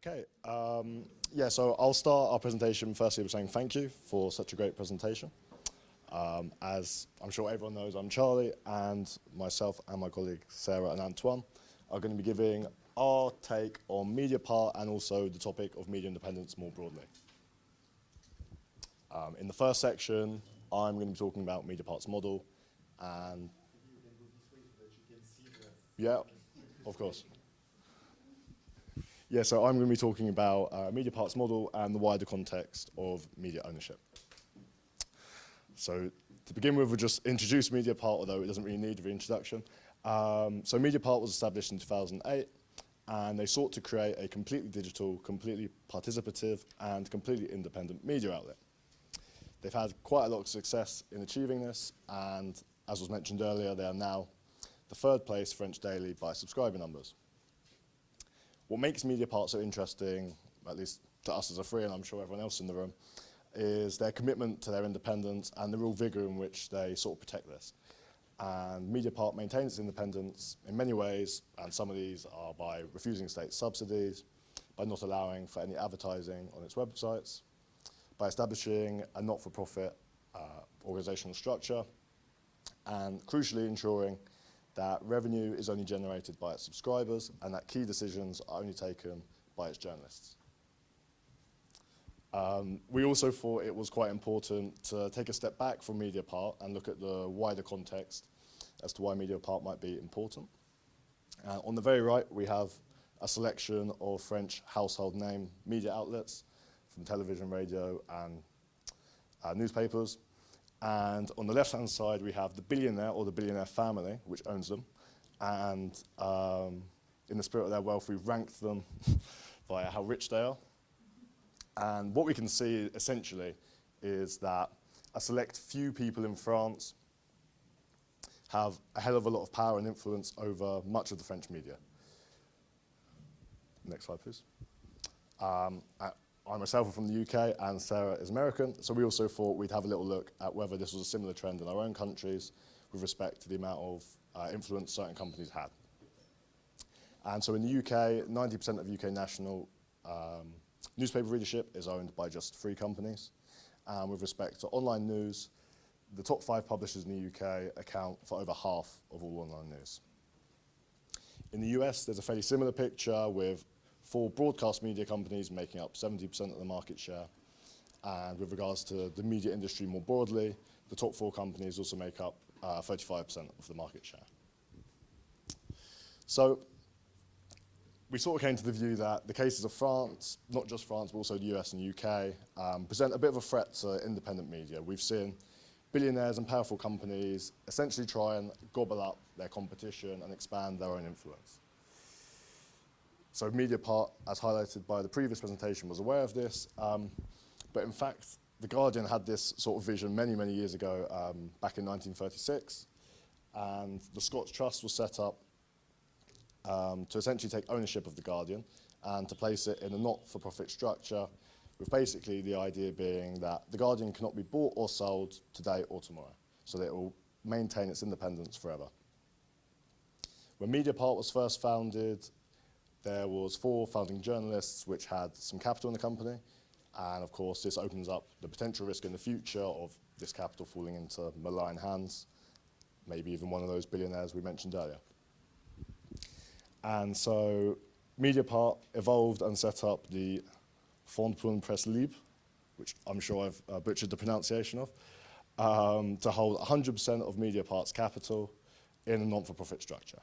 Okay, yeah, so I'll start our presentation firstly by saying thank you for such a great presentation. As I'm sure everyone knows, I'm Charlie, and myself and my colleagues Sarah and Antoine are going to be giving our take on Mediapart and also the topic of media independence more broadly. In the first section, I'm going to be talking about Mediapart's model and... You can go this way so that you can see the... Yeah, of course. Yeah, so I'm going to be talking about Mediapart's model and the wider context of media ownership. So to begin with, we'll just introduce Mediapart, although it doesn't really need a reintroduction. So Mediapart was established in 2008, and they sought to create a completely digital, completely participative, and completely independent media outlet. They've had quite a lot of success in achieving this, and as was mentioned earlier, they are now the third place French daily by subscriber numbers. What makes Mediapart so interesting, at least to us as a free, and I'm sure everyone else in the room, is their commitment to their independence and the real vigour in which they sort of protect this. And Mediapart maintains its independence in many ways, and some of these are by refusing state subsidies, by not allowing for any advertising on its websites, by establishing a not-for-profit organisational structure, and crucially ensuring that revenue is only generated by its subscribers and that key decisions are only taken by its journalists. We also thought it was quite important to take a step back from Mediapart and look at the wider context as to why Mediapart might be important. On the very right, we have a selection of French household name media outlets from television, radio, and newspapers. And on the left-hand side, we have the billionaire or the billionaire family, which owns them. And in the spirit of their wealth, we've ranked them via how rich they are. And what we can see, essentially, is that a select few people in France have a hell of a lot of power and influence over much of the French media. Next slide, please. I myself am from the UK and Sarah is American, so we also thought we'd have a little look at whether this was a similar trend in our own countries with respect to the amount of influence certain companies had. And so in the UK, 90% of UK national newspaper readership is owned by just 3 companies. And with respect to online news, the top 5 publishers in the UK account for over half of all online news. In the US, there's a fairly similar picture with 4 broadcast media companies making up 70% of the market share. And with regards to the media industry more broadly, the top 4 companies also make up 35% of the market share. So we sort of came to the view that the cases of France, not just France, but also the US and UK, present a bit of a threat to independent media. We've seen billionaires and powerful companies essentially try and gobble up their competition and expand their own influence. So Mediapart, as highlighted by the previous presentation, was aware of this, but in fact, The Guardian had this sort of vision many, many years ago, back in 1936, and the Scots Trust was set up to essentially take ownership of The Guardian and to place it in a not-for-profit structure, with basically the idea being that The Guardian cannot be bought or sold today or tomorrow, so that it will maintain its independence forever. When Mediapart was first founded, there was 4 founding journalists which had some capital in the company, and of course this opens up the potential risk in the future of this capital falling into malign hands, maybe even one of those billionaires we mentioned earlier. And so Mediapart evolved and set up the Fonds pour une Presse Libre, which I'm sure I've butchered the pronunciation of, to hold 100% of Mediapart's capital in a non-for-profit structure.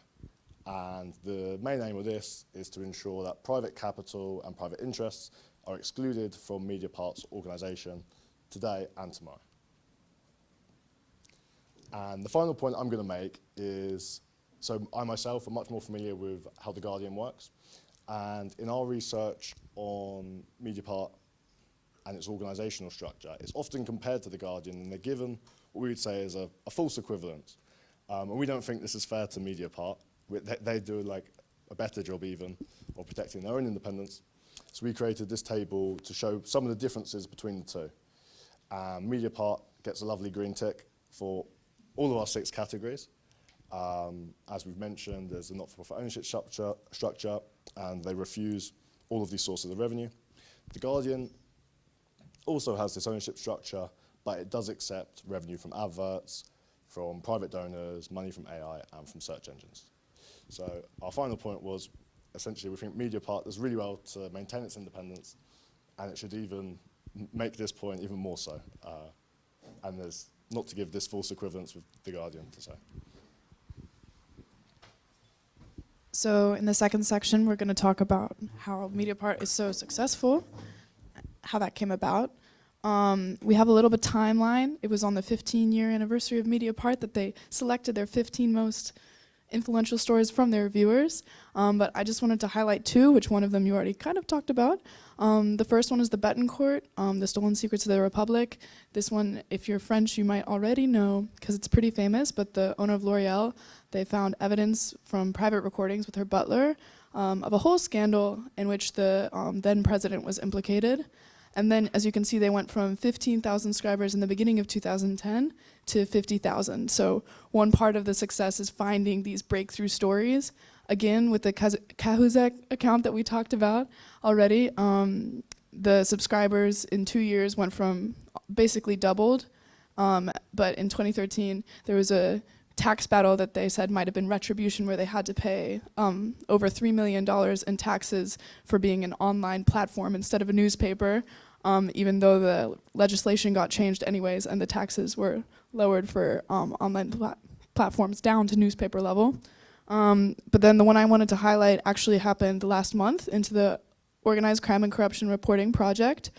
And the main aim of this is to ensure that private capital and private interests are excluded from Mediapart's organisation today and tomorrow. And the final point I'm going to make is, so I myself am much more familiar with how The Guardian works, and in our research on Mediapart and its organisational structure, it's often compared to The Guardian, and they're given what we would say is a false equivalence. And we don't think this is fair to Mediapart. They do like a better job even of protecting their own independence. So we created this table to show some of the differences between the two. Mediapart gets a lovely green tick for all of our 6 categories. As we've mentioned, there's a not-for-profit ownership structure, and they refuse all of these sources of revenue. The Guardian also has this ownership structure, but it does accept revenue from adverts, from private donors, money from AI, and from search engines. So our final point was, essentially, we think Mediapart does really well to maintain its independence, and it should even make this point even more so. And there's not to give this false equivalence with The Guardian to say. So in the second section, we're going to talk about how Mediapart is so successful, how that came about. We have a little bit timeline. It was on the 15-year anniversary of Mediapart that they selected their 15 most influential stories from their reviewers. But I just wanted to highlight two, which one of them you already kind of talked about. The first one is the Betancourt, the Stolen Secrets of the Republic. This one, if you're French, you might already know, because it's pretty famous, but the owner of L'Oreal, they found evidence from private recordings with her butler of a whole scandal in which the then president was implicated. And then, as you can see, they went from 15,000 subscribers in the beginning of 2010 to 50,000. So one part of the success is finding these breakthrough stories. Again, with the KRYUS account that we talked about already, the subscribers in 2 years went from basically doubled. But in 2013, there was a tax battle that they said might have been retribution, where they had to pay over $3 million in taxes for being an online platform instead of a newspaper, even though the legislation got changed anyways and the taxes were lowered for online platforms down to newspaper level. But then the one I wanted to highlight actually happened last month into the Organized Crime and Corruption Reporting Project.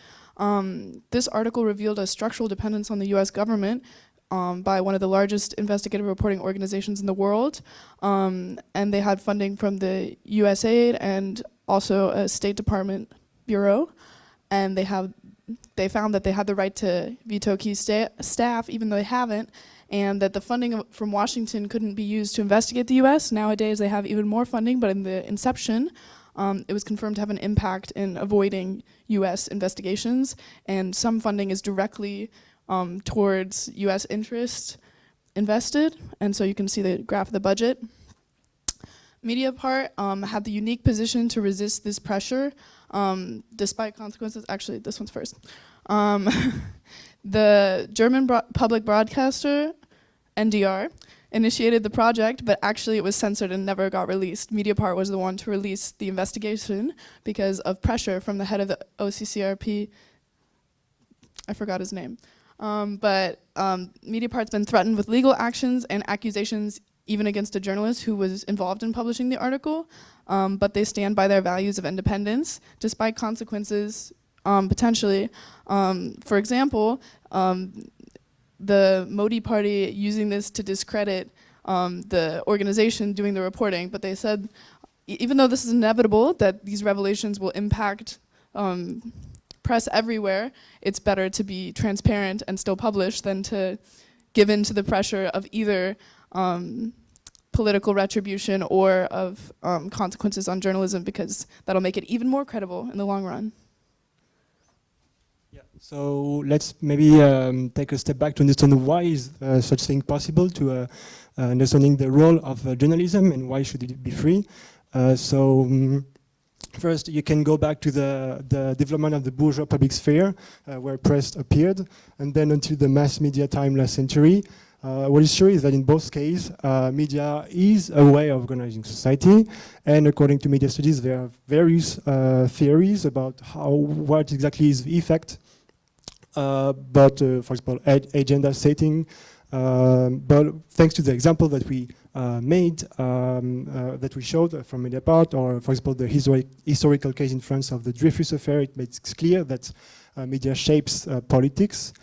This article revealed a structural dependence on the US government by one of the largest investigative reporting organizations in the world. And they had funding from the USAID and also a State Department bureau. And they found that they had the right to veto key staff, even though they haven't, and that the funding from Washington couldn't be used to investigate the US. Nowadays they have even more funding, but in the inception, it was confirmed to have an impact in avoiding US investigations. And some funding is directly towards US interests invested, and so you can see the graph of the budget. Mediapart had the unique position to resist this pressure despite consequences. Actually, this one's first. The German public broadcaster, NDR, initiated the project, but actually it was censored and never got released. Mediapart was the one to release the investigation because of pressure from the head of the OCCRP. I forgot his name. But Mediapart's been threatened with legal actions and accusations even against a journalist who was involved in publishing the article, but they stand by their values of independence, despite consequences, potentially. For example, the Modi party using this to discredit the organization doing the reporting, but they said, even though this is inevitable, that these revelations will impact press everywhere, it's better to be transparent and still publish than to give in to the pressure of either political retribution or of consequences on journalism, because that'll make it even more credible in the long run. Yeah. So let's maybe take a step back to understand why is such thing possible, to understanding the role of journalism and why should it be free. First, you can go back to the development of the bourgeois public sphere, where press appeared, and then until the mass media time last century. What is sure is that in both cases, media is a way of organizing society, and according to media studies, there are various theories about what exactly is the effect. For example, agenda setting. But thanks to the example that we made, that we showed from Mediapart, or for example the historical case in France of the Dreyfus affair, it makes clear that media shapes politics.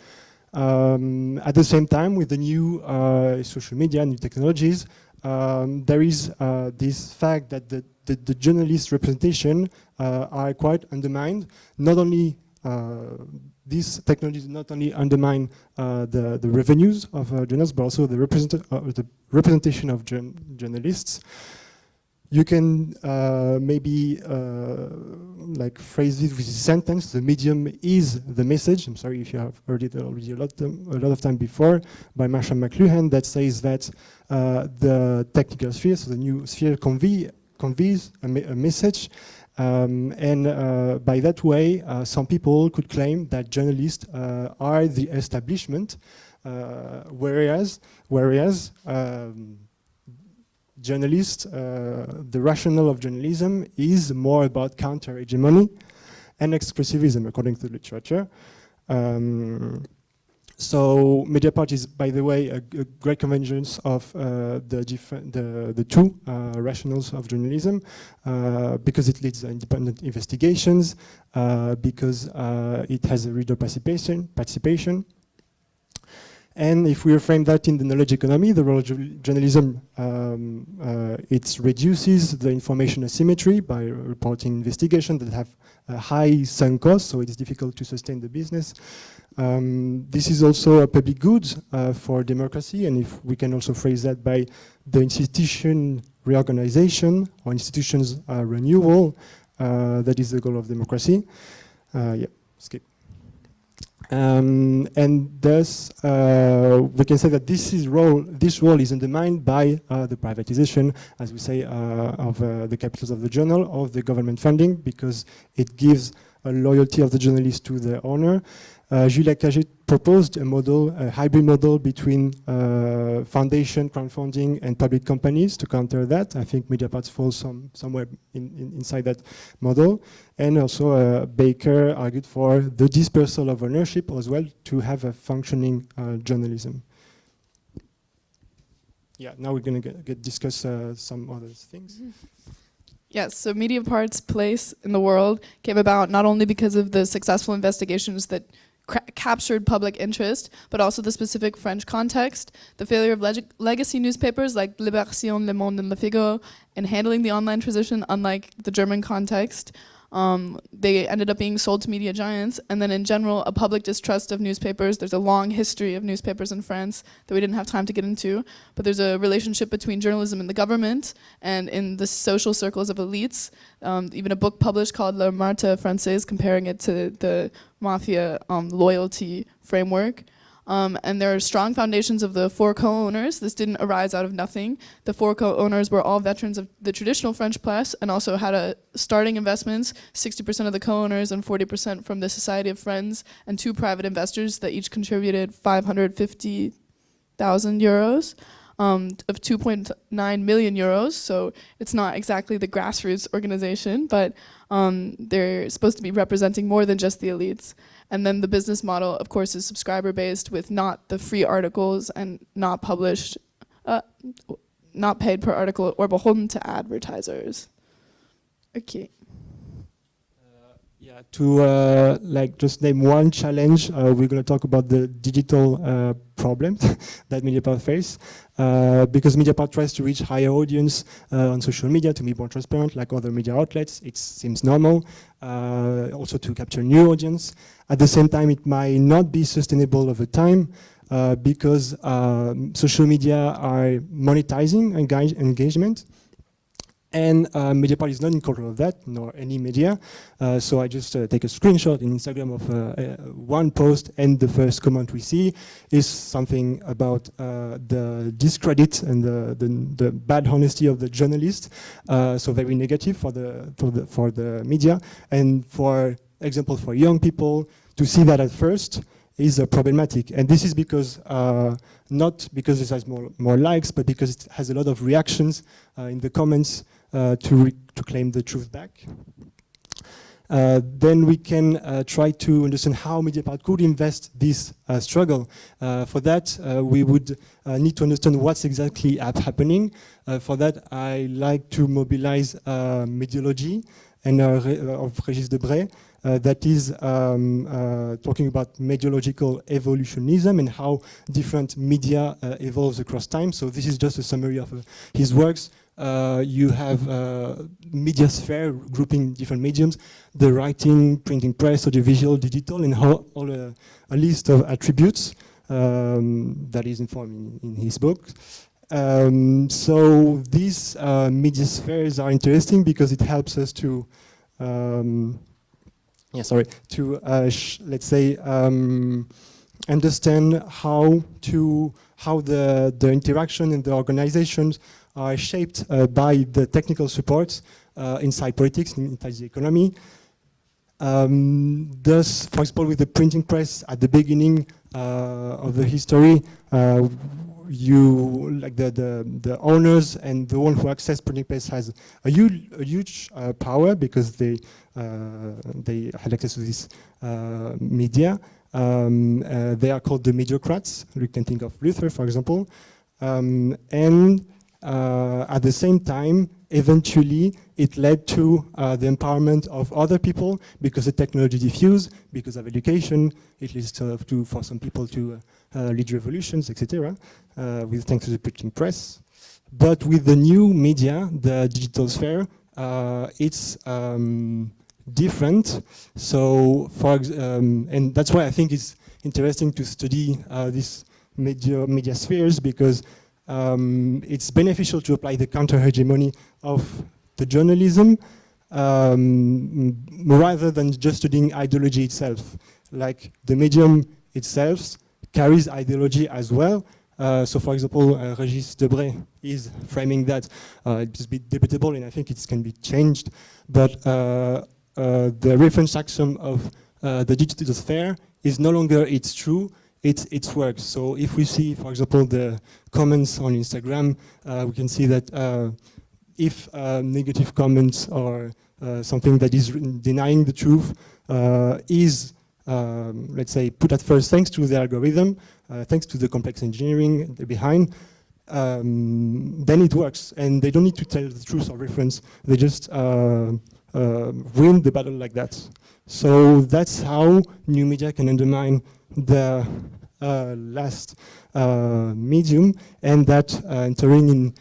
At the same time, with the new social media, new technologies, there is this fact that the journalist representation are quite undermined. Not only these technologies not only undermine the revenues of journalists, but also the representation of journalists. You can maybe like phrase it with a sentence: the medium is the message. I'm sorry if you have heard it already a lot of time before, by Marshall McLuhan, that says that the technical sphere, so the new sphere, conveys a message, And by that way, some people could claim that journalists are the establishment, whereas journalists, the rationale of journalism is more about counter-hegemony and exclusivism, according to the literature. So Mediapart is, by the way, a great convergence of the two rationales of journalism, because it leads independent investigations, because it has a reader participation. And if we reframe that in the knowledge economy, the role of journalism, it reduces the information asymmetry by reporting investigations that have a high sunk cost, so it is difficult to sustain the business. This is also a public good for democracy, and if we can also phrase that by the institution reorganization or institutions renewal, that is the goal of democracy. Yeah, skip. And thus, we can say that this role is undermined by the privatization, as we say, of the capitals of the journal, of the government funding, because it gives a loyalty of the journalist to the owner. Julia Cagé proposed a model, a hybrid model between foundation, crowdfunding, and public companies to counter that. I think Mediapart falls somewhere inside that model. And also Baker argued for the dispersal of ownership as well to have a functioning journalism. Yeah, now we're going to discuss some other things. Yes, so Mediapart's place in the world came about not only because of the successful investigations that captured public interest, but also the specific French context, the failure of legacy newspapers like Libération, Le Monde, and Le Figaro in handling the online transition, unlike the German context. They ended up being sold to media giants, and then in general, a public distrust of newspapers. There's a long history of newspapers in France that we didn't have time to get into, but there's a relationship between journalism and the government, and in the social circles of elites. Even a book published called La Marthe Française, comparing it to the mafia loyalty framework. And there are strong foundations of the four co-owners. This didn't arise out of nothing. The four co-owners were all veterans of the traditional French press and also had starting investments, 60% of the co-owners and 40% from the Society of Friends, and two private investors that each contributed 550,000 euros of 2.9 million euros. So it's not exactly the grassroots organization, but they're supposed to be representing more than just the elites. And then the business model, of course, is subscriber-based with not the free articles and not published, not paid per article or beholden to advertisers. Okay. Yeah, to just name one challenge, we're going to talk about the digital problems that Mediapart face, because Mediapart tries to reach higher audience on social media to be more transparent, like other media outlets. It seems normal, also to capture new audience. At the same time, it might not be sustainable over time because social media are monetizing engagement. And Mediapart is not in control of that, nor any media. So I just take a screenshot in Instagram of one post, and the first comment we see is something about the discredit and the bad honesty of the journalist. So very negative for the media. And for example, for young people, to see that at first is problematic. And this is because, not because it has more likes, but because it has a lot of reactions in the comments to claim the truth back. Then we can try to understand how Mediapart could invest this struggle. For that, we would need to understand what's exactly happening. For that, I like to mobilize Mediology and of Régis Debray, that is talking about mediological evolutionism and how different media evolves across time. So this is just a summary of his works. You have media sphere grouping different mediums, the writing, printing press, audiovisual, digital, and all a list of attributes that is informed in his book. So these media spheres are interesting because it helps us to let's say understand how the interaction and the organizations are shaped by the technical supports inside politics, inside the economy. Thus, for example, with the printing press at the beginning of the history, the owners and the one who access printing press has a huge power because they had access to this media. They are called the mediocrats. You can think of Luther, for example. And at the same time, eventually, it led to the empowerment of other people because the technology diffused, because of education. It leads for some people to lead revolutions, etc. Thanks to the printing press. But with the new media, the digital sphere, it's different. So, and that's why I think it's interesting to study these media spheres, because it's beneficial to apply the counter-hegemony of the journalism rather than just studying ideology itself. Like the medium itself carries ideology as well. So for example, Régis Debray is framing that. It's a bit debatable and I think it can be changed, but the reference axiom of the digital sphere is no longer it's true, it's works. So if we see, for example, the comments on Instagram, we can see that if negative comments or something that is denying the truth is, let's say, put at first thanks to the algorithm, thanks to the complex engineering behind, then it works. And they don't need to tell the truth or reference, they just win the battle like that. So that's how new media can undermine the last medium, and that entering in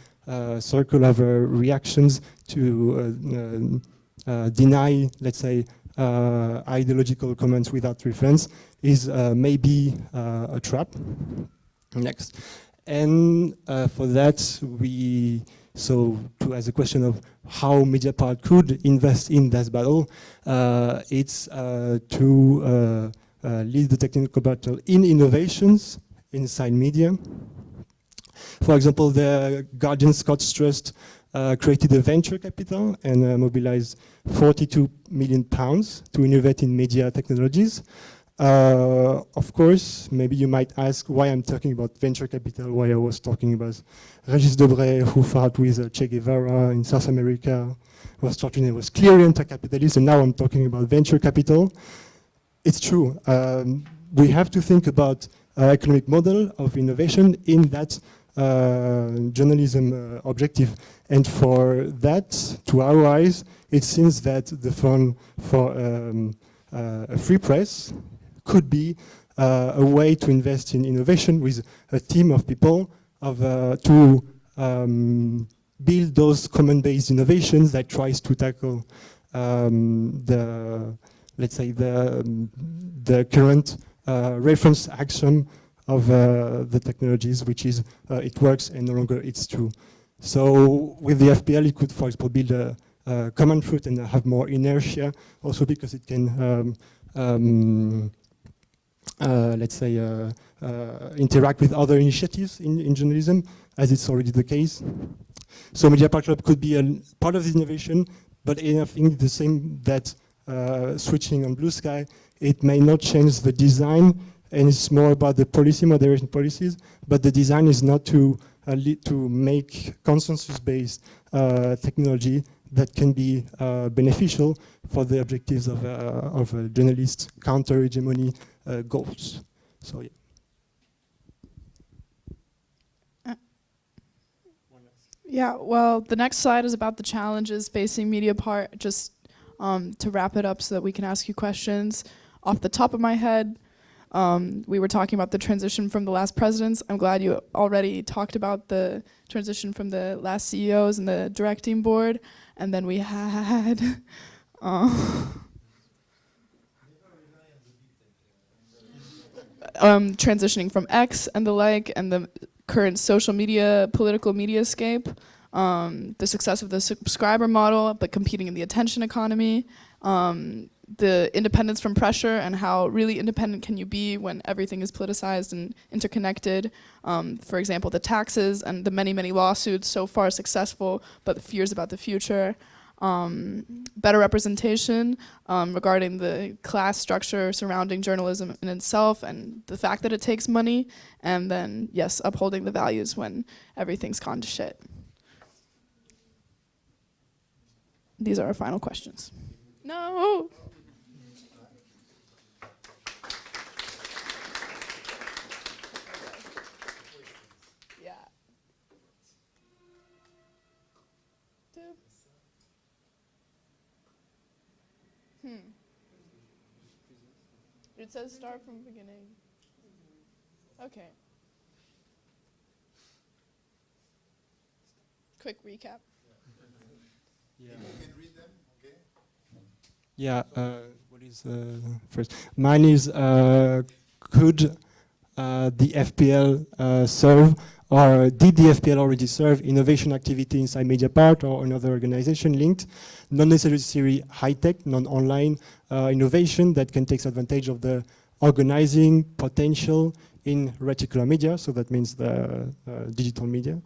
circle of reactions to deny, let's say, ideological comments without reference is maybe a trap. Next. And for that, to ask a question of how Mediapart could invest in this battle, it's to lead the technical battle in innovations inside media. For example, the Guardian Scots Trust created a venture capital and mobilized £42 million to innovate in media technologies. Of course, maybe you might ask why I'm talking about venture capital, why I was talking about Régis Debray, who fought with Che Guevara in South America, was clearly anti-capitalist, and now I'm talking about venture capital. It's true. We have to think about economic model of innovation in that journalism objective. And for that, to our eyes, it seems that the fund for a free press could be a way to invest in innovation with a team of people to build those common-based innovations that tries to tackle let's say the current reference axiom of the technologies, which is it works and no longer it's true. So with the FPL, it could, for example, build a common fruit and have more inertia, also because it can let's say, interact with other initiatives in journalism, as it's already the case. So Mediapart Club could be a part of this innovation, but I think the same that switching on Blue Sky, it may not change the design, and it's more about the policy, moderation policies, but the design is not to make consensus-based technology that can be beneficial for the objectives of a journalist counter-hegemony goals. So yeah. Yeah, well, the next slide is about the challenges facing Mediapart. Just to wrap it up so that we can ask you questions. Off the top of my head, we were talking about the transition from the last presidents. I'm glad you already talked about the transition from the last CEOs and the directing board. And then we had transitioning from X and the like, and the current social media, political mediascape, the success of the subscriber model, but competing in the attention economy, the independence from pressure, and how really independent can you be when everything is politicized and interconnected. For example, the taxes and the many, many lawsuits, so far successful, but the fears about the future. better representation regarding the class structure surrounding journalism in itself and the fact that it takes money, and then, yes, upholding the values when everything's gone to shit. These are our final questions. No! Yeah. It says start from beginning. Okay. Quick recap. Yeah. You can read them, okay? Yeah, what is first? Mine is could the FPL serve, or did the FPL already serve innovation activity inside Mediapart or another organization linked, not necessarily high-tech, non-online innovation that can take advantage of the organizing potential in reticular media, so that means the digital media,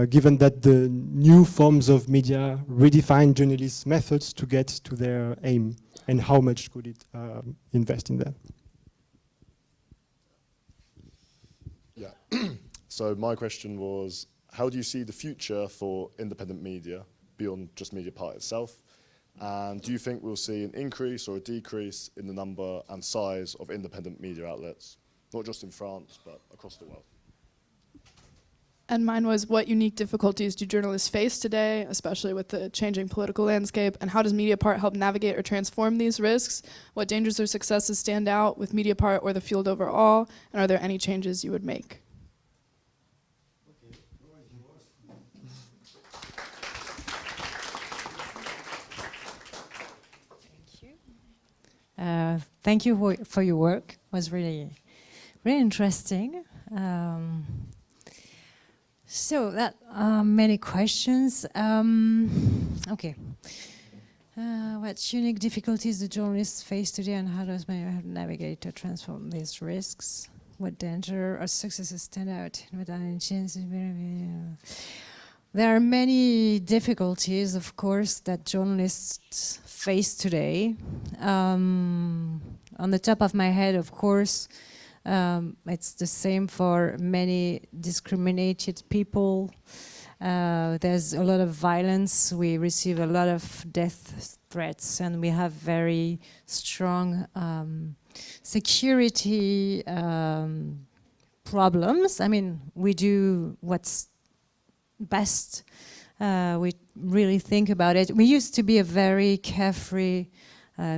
given that the new forms of media redefine journalists' methods to get to their aim, and how much could it invest in that? Yeah. So my question was, how do you see the future for independent media beyond just Mediapart itself? And do you think we'll see an increase or a decrease in the number and size of independent media outlets, not just in France, but across the world? And mine was, what unique difficulties do journalists face today, especially with the changing political landscape, and how does Mediapart help navigate or transform these risks? What dangers or successes stand out with Mediapart or the field overall, and are there any changes you would make? Thank you for your work. It was really interesting. So that many questions. Okay. What unique difficulties do journalists face today, and how does Mediapart navigate or transform these risks? What danger or successes stand out? What are any chances? There are many difficulties, of course, that journalists face today. On the top of my head, of course, it's the same for many discriminated people. There's a lot of violence. We receive a lot of death threats, and we have very strong security problems. I mean, we do what's best. We really think about it. We used to be a very carefree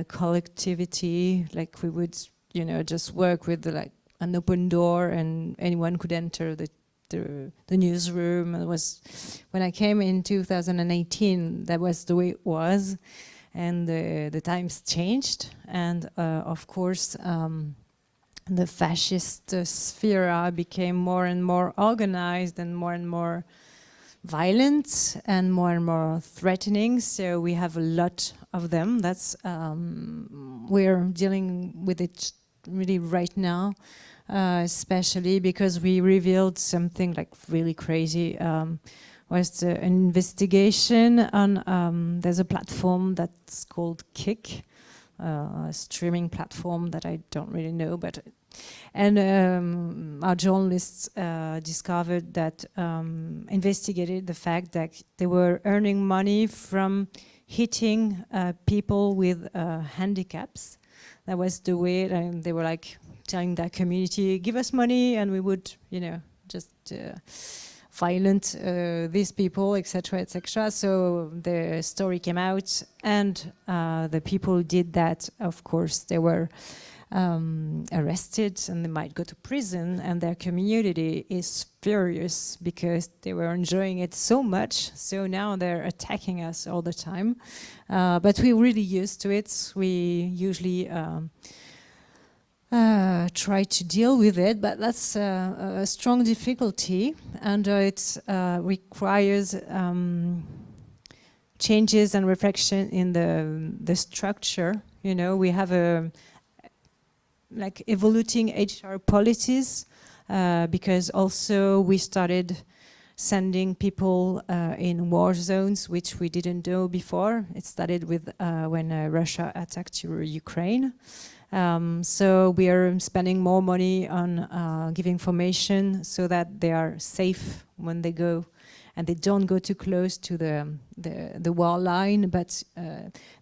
collectivity, like we would, you know, just work with like an open door and anyone could enter the newsroom. It was, when I came in 2018, that was the way it was, and the times changed, and of course the fascist sphere became more and more organized and more violent and more threatening. So we have a lot of them. That's we're dealing with it really right now, especially because we revealed something like really crazy. Was an investigation on there's a platform that's called Kick, a streaming platform that I don't really know, but and our journalists discovered that, investigated the fact that they were earning money from hitting people with handicaps. That was the way, and they were like telling that community, give us money and we would, you know, just violent these people, etc., etc. So the story came out, and the people who did that, of course, they were arrested and they might go to prison, and their community is furious because they were enjoying it so much. So now they're attacking us all the time. But we're really used to it. We usually try to deal with it, but that's a strong difficulty, and it requires changes and reflection in the structure. You know, we have a like evolving HR policies, because also we started sending people in war zones, which we didn't know before. It started with when Russia attacked Ukraine. So we are spending more money on giving information so that they are safe when they go, and they don't go too close to the war line. But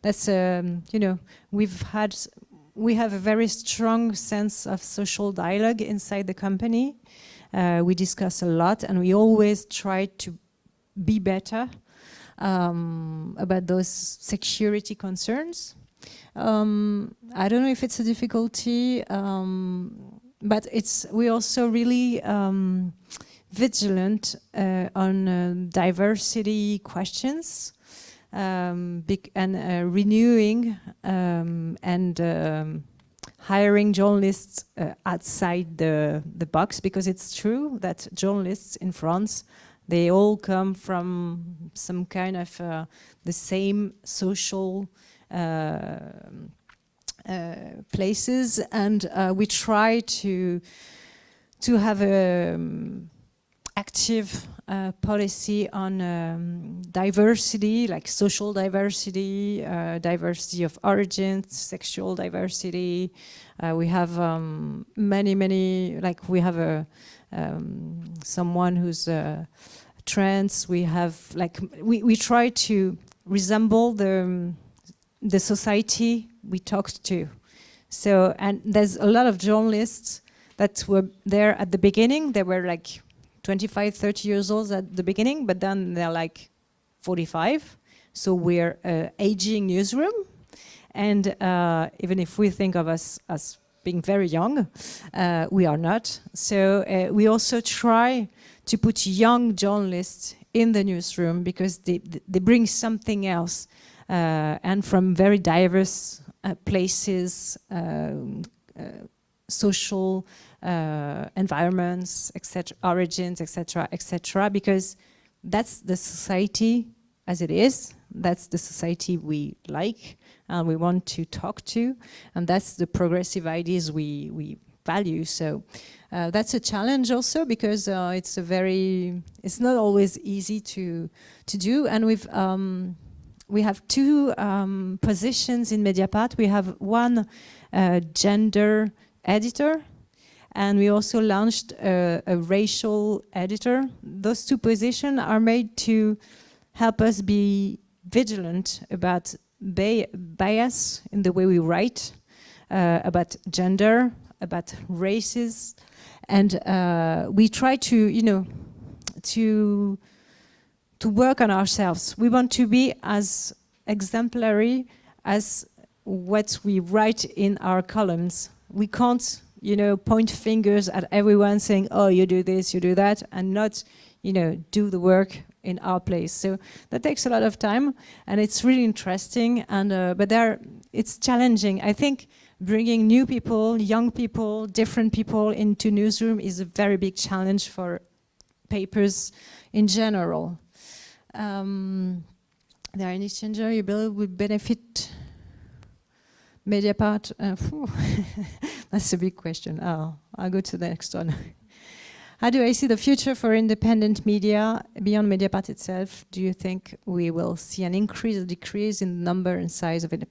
that's you know, we have a very strong sense of social dialogue inside the company. We discuss a lot, and we always try to be better about those security concerns. I don't know if it's a difficulty, but we also really vigilant on diversity questions, and renewing and hiring journalists outside the box, because it's true that journalists in France, they all come from some kind of the same social places, and we try to have a active policy on diversity, like social diversity, diversity of origins, sexual diversity. We have many, like we have someone who's trans. We have like we try to resemble the society we talked to. So, and there's a lot of journalists that were there at the beginning. They were like 25, 30 years old at the beginning, but then they're like 45. So we're aging newsroom. And even if we think of us as being very young, we are not. So we also try to put young journalists in the newsroom, because they bring something else, and from very diverse places, social environments, etc., origins, etc., etc., because that's the society as it is. That's the society we like and we want to talk to, and that's the progressive ideas we value. So that's a challenge also, because it's not always easy to do. And we have two positions in Mediapart. We have one gender editor, and we also launched a racial editor. Those two positions are made to help us be vigilant about bias in the way we write, about gender, about races, and we try to, to work on ourselves. We want to be as exemplary as what we write in our columns. We can't, point fingers at everyone saying, oh, you do this, you do that, and not, do the work in our place. So that takes a lot of time, and it's really interesting, and but it's challenging. I think bringing new people, young people, different people into newsroom is a very big challenge for papers in general. There any changer you believe would benefit Mediapart? That's a big question. I'll go to the next one. How do I see the future for independent media beyond Mediapart itself? Do you think we will see an increase or decrease in the number and size of it?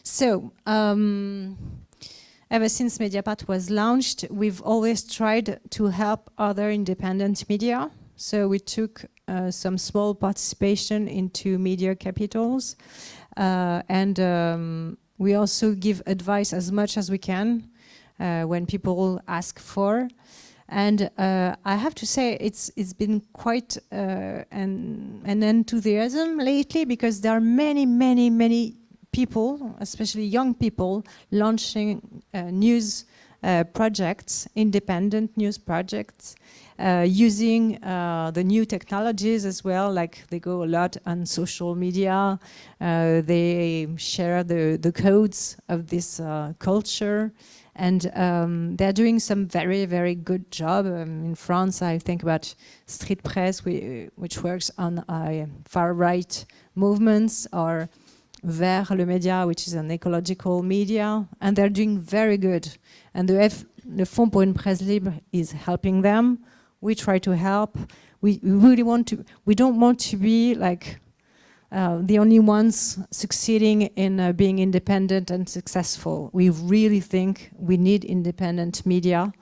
So, ever since Mediapart was launched, we've always tried to help other independent media. So we took some small participation into media capitals, and we also give advice as much as we can when people ask for. And I have to say it's been quite an enthusiasm lately, because there are many people, especially young people, launching news projects, independent news projects, using the new technologies as well. Like they go a lot on social media, they share the codes of this culture, and they're doing some very good job. In France, I think about Street Presse, which works on far-right movements, or Vers le Média, which is an ecological media, and they're doing very good. And le Fonds pour une presse libre is helping them. We try to help. we really want to, we don't want to be like the only ones succeeding in being independent and successful. We really think we need independent media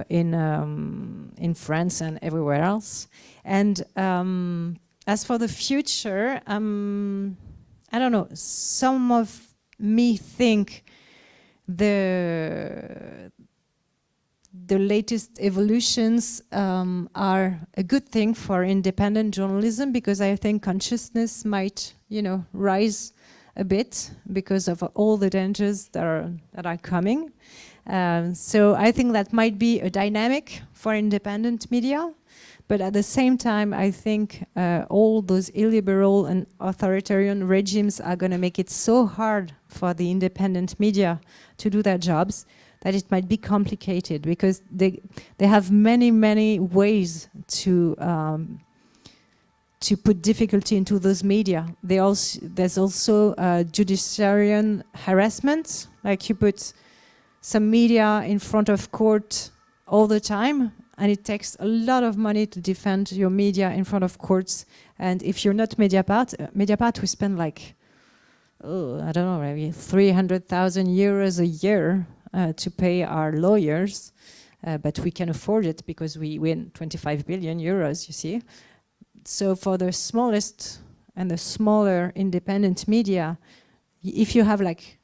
in France and everywhere else. And as for the future, I don't know, some of me think the latest evolutions are a good thing for independent journalism, because I think consciousness might, you know, rise a bit because of all the dangers that are coming. So I think that might be a dynamic for independent media. But at the same time, I think all those illiberal and authoritarian regimes are going to make it so hard for the independent media to do their jobs that it might be complicated, because they have many ways to put difficulty into those media. There's also judiciarian harassment, like you put some media in front of court all the time, and it takes a lot of money to defend your media in front of courts. And if you're not Mediapart, we spend like, I don't know, maybe 300,000 euros a year to pay our lawyers, but we can afford it because we win 25 billion euros, you see. So for the smallest and the smaller independent media, if you have like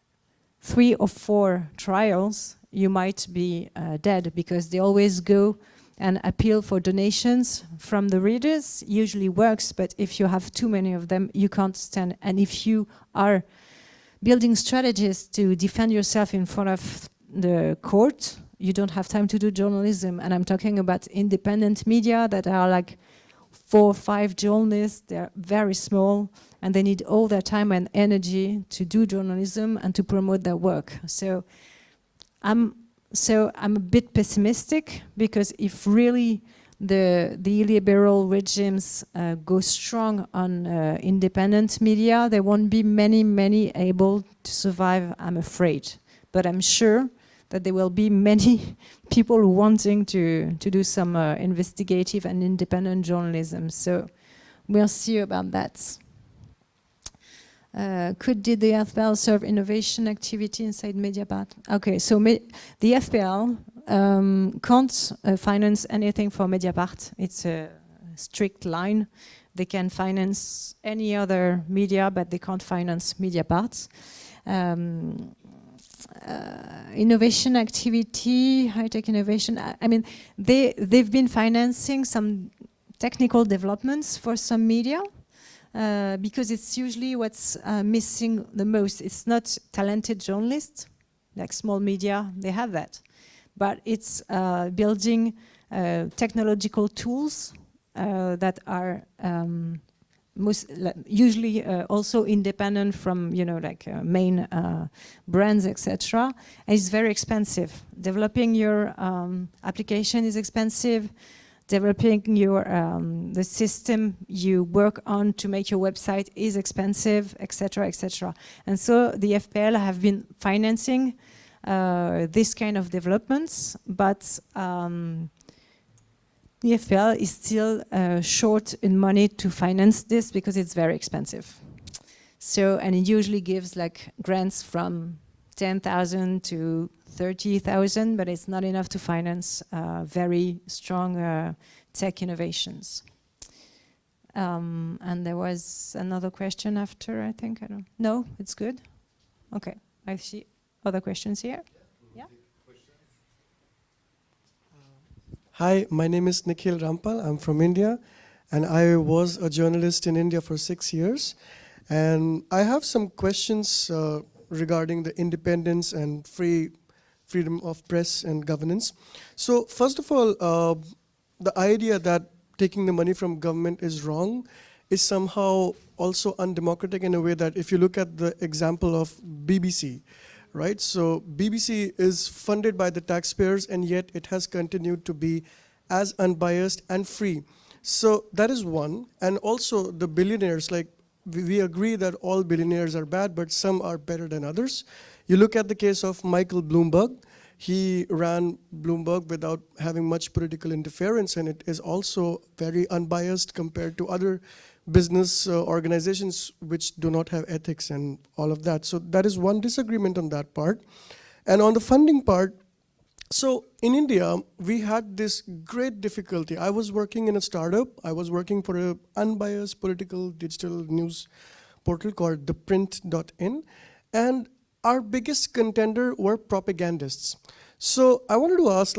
3 or 4 trials, you might be dead, because they always go and appeal for donations from the readers. Usually works, but if you have too many of them, you can't stand. And if you are building strategies to defend yourself in front of the court, you don't have time to do journalism. And I'm talking about independent media that are like 4 or 5 journalists. They're very small, and they need all their time and energy to do journalism and to promote their work. So I'm a bit pessimistic, because if really the illiberal regimes go strong on independent media, there won't be many able to survive, I'm afraid. But I'm sure that there will be many people wanting to do some investigative and independent journalism. So we'll see about that. Did the FPL serve innovation activity inside Mediapart? Okay, so the FPL can't finance anything for Mediapart. It's a strict line. They can finance any other media, but they can't finance Mediapart. Innovation activity, high-tech innovation. I mean, they've been financing some technical developments for some media. Because it's usually what's missing the most. It's not talented journalists, like small media, they have that. But it's building technological tools that are usually also independent from, you know, like main brands, etc. And it's very expensive. Developing your application is expensive. Developing your the system you work on to make your website is expensive, etc., etc. And so the FPL have been financing this kind of developments, but the FPL is still short in money to finance this, because it's very expensive. So, and it usually gives like grants from 10,000 to 30,000, but it's not enough to finance very strong tech innovations. And there was another question after, I think. I don't. No, it's good. Okay, I see other questions here. Yeah. Hi, my name is Nikhil Rampal. I'm from India, and I was a journalist in India for 6 years. And I have some questions regarding the independence and freedom of press and governance. So first of all, the idea that taking the money from government is wrong is somehow also undemocratic, in a way that if you look at the example of BBC, right? So BBC is funded by the taxpayers, and yet it has continued to be as unbiased and free. So that is one. And also the billionaires, like we agree that all billionaires are bad, but some are better than others. You look at the case of Michael Bloomberg. he ran Bloomberg without having much political interference, and it is also very unbiased compared to other business organizations which do not have ethics and all of that. So that is one disagreement on that part. And on the funding part, so in India, we had this great difficulty. I was working in a startup. I was working for an unbiased political digital news portal called theprint.in. And our biggest contender were propagandists. So I wanted to ask,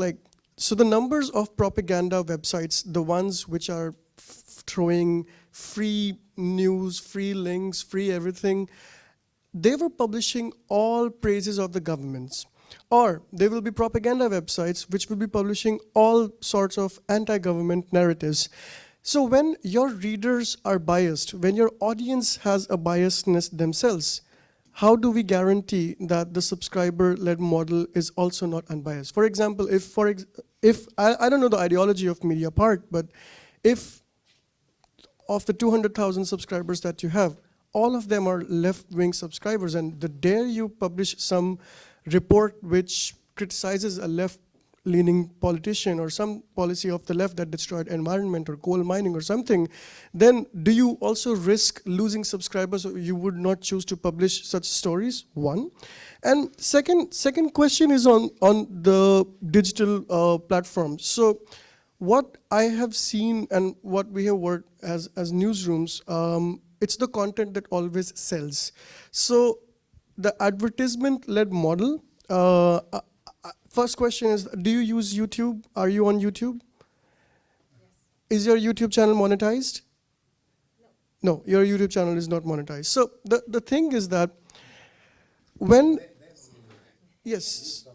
so the numbers of propaganda websites, the ones which are throwing free news, free links, free everything, they were publishing all praises of the governments. Or there will be propaganda websites which will be publishing all sorts of anti-government narratives. So when your readers are biased, when your audience has a biasness themselves, how do we guarantee that the subscriber-led model is also not unbiased? For example, if I don't know the ideology of Mediapart, but if of the 200,000 subscribers that you have, all of them are left-wing subscribers, and the day you publish some report which criticizes a left-leaning politician or some policy of the left that destroyed environment or coal mining or something, then do you also risk losing subscribers, or you would not choose to publish such stories? One. And second question is on the digital platforms. So what I have seen and what we have worked as newsrooms, it's the content that always sells. So the advertisement-led model, first question is, do you use YouTube? Are you on YouTube? Yes. Is your YouTube channel monetized? No. No, your YouTube channel is not monetized. So the thing is that when, yes,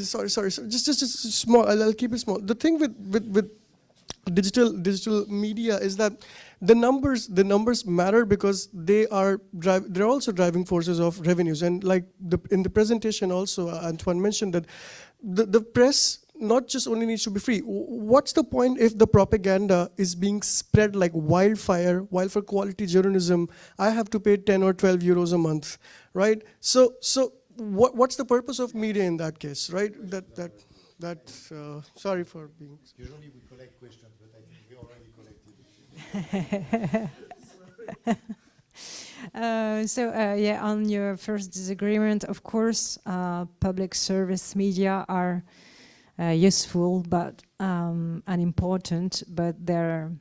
sorry, just small, I'll keep it small. The thing with digital media is that the numbers matter because they're also driving forces of revenues. And like in the presentation also, Antoine mentioned that the press not just only needs to be free. What's the point if the propaganda is being spread like wildfire, while for quality journalism, I have to pay 10 or 12 euros a month, right? So what's the purpose of media in that case, right? Sorry for being... Usually we collect questions, but I think we already collected. Yeah, on your first disagreement, of course, public service media are useful but and important, but they're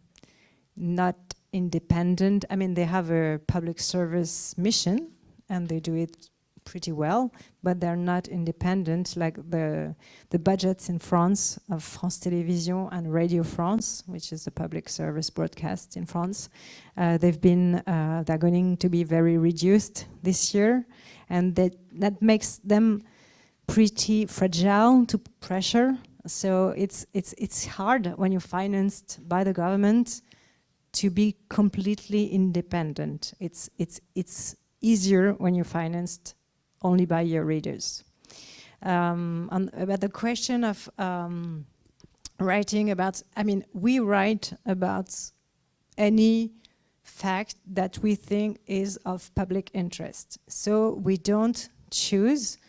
not independent. I mean, they have a public service mission and they do it pretty well, but they're not independent, like the budgets in France of France Télévisions and Radio France, which is a public service broadcast in France. They're going to be very reduced this year, and that makes them pretty fragile to pressure. So it's hard when you're financed by the government to be completely independent. It's easier when you're financed only by your readers. About the question of writing about, I mean, we write about any fact that we think is of public interest. So we don't choose.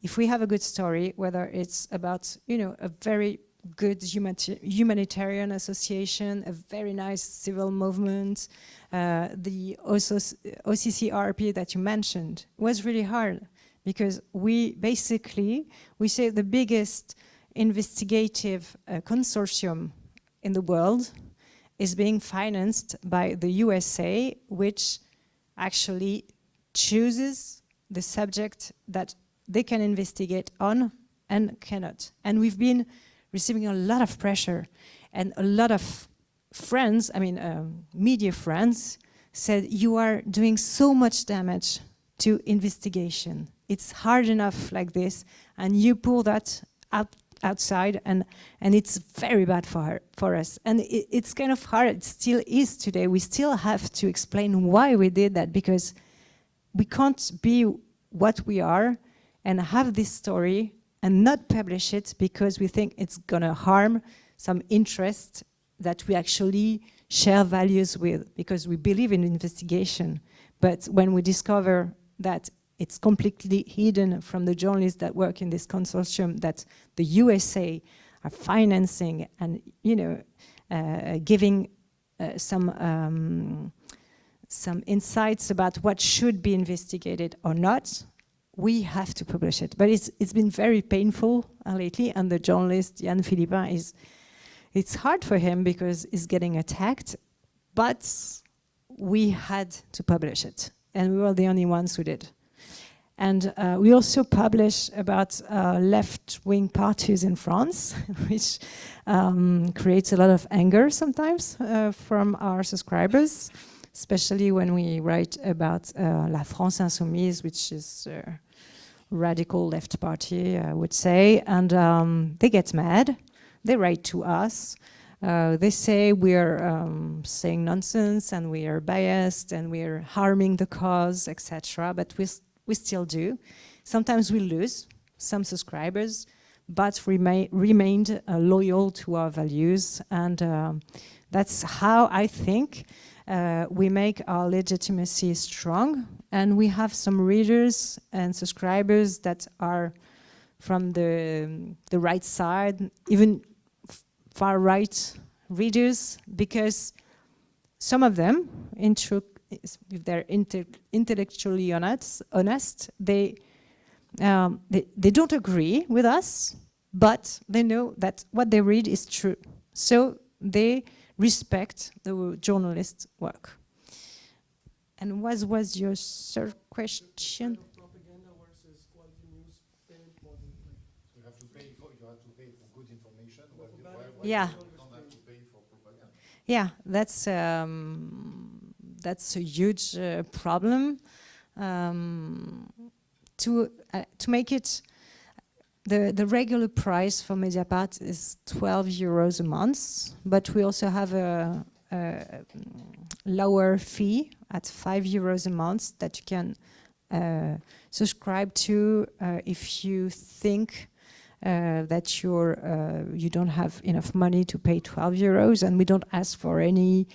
If we have a good story, whether it's about, a very good humanitarian association, a very nice civil movement, the OCCRP that you mentioned was really hard, because we say the biggest investigative consortium in the world is being financed by the USA, which actually chooses the subject that they can investigate on and cannot. And we've been receiving a lot of pressure, and a lot of friends, media friends, said, you are doing so much damage to investigation. It's hard enough like this, and you pull that outside, and it's very bad for us. And it's kind of hard, it still is today. We still have to explain why we did that, because we can't be what we are and have this story and not publish it because we think it's gonna harm some interest that we actually share values with, because we believe in investigation. But when we discover that it's completely hidden from the journalists that work in this consortium that the USA are financing and, you know, giving some insights about what should be investigated or not, we have to publish it. But it's been very painful lately, and the journalist Yann Philippin it's hard for him because he's getting attacked, but we had to publish it, and we were the only ones who did. And we also publish about left-wing parties in France, which creates a lot of anger sometimes from our subscribers, especially when we write about La France Insoumise, which is a radical left party, I would say. And they get mad. They write to us. They say we're saying nonsense and we are biased and we are harming the cause, etc. But we still do. Sometimes we lose some subscribers, but remained loyal to our values. And that's how I think we make our legitimacy strong. And we have some readers and subscribers that are from the right side, even far right readers, because some of them, if they're intellectually honest, they don't agree with us, but they know that what they read is true. So they respect the journalist's work. And what was your third question? Propaganda versus quality news, very important. You have to pay for good information. Yeah. You don't have to pay for propaganda. Yeah, that's a huge problem. To make it, the regular price for Mediapart is 12 euros a month, but we also have a lower fee at 5 euros a month that you can subscribe to if you think that you don't have enough money to pay 12 euros, and we don't ask for any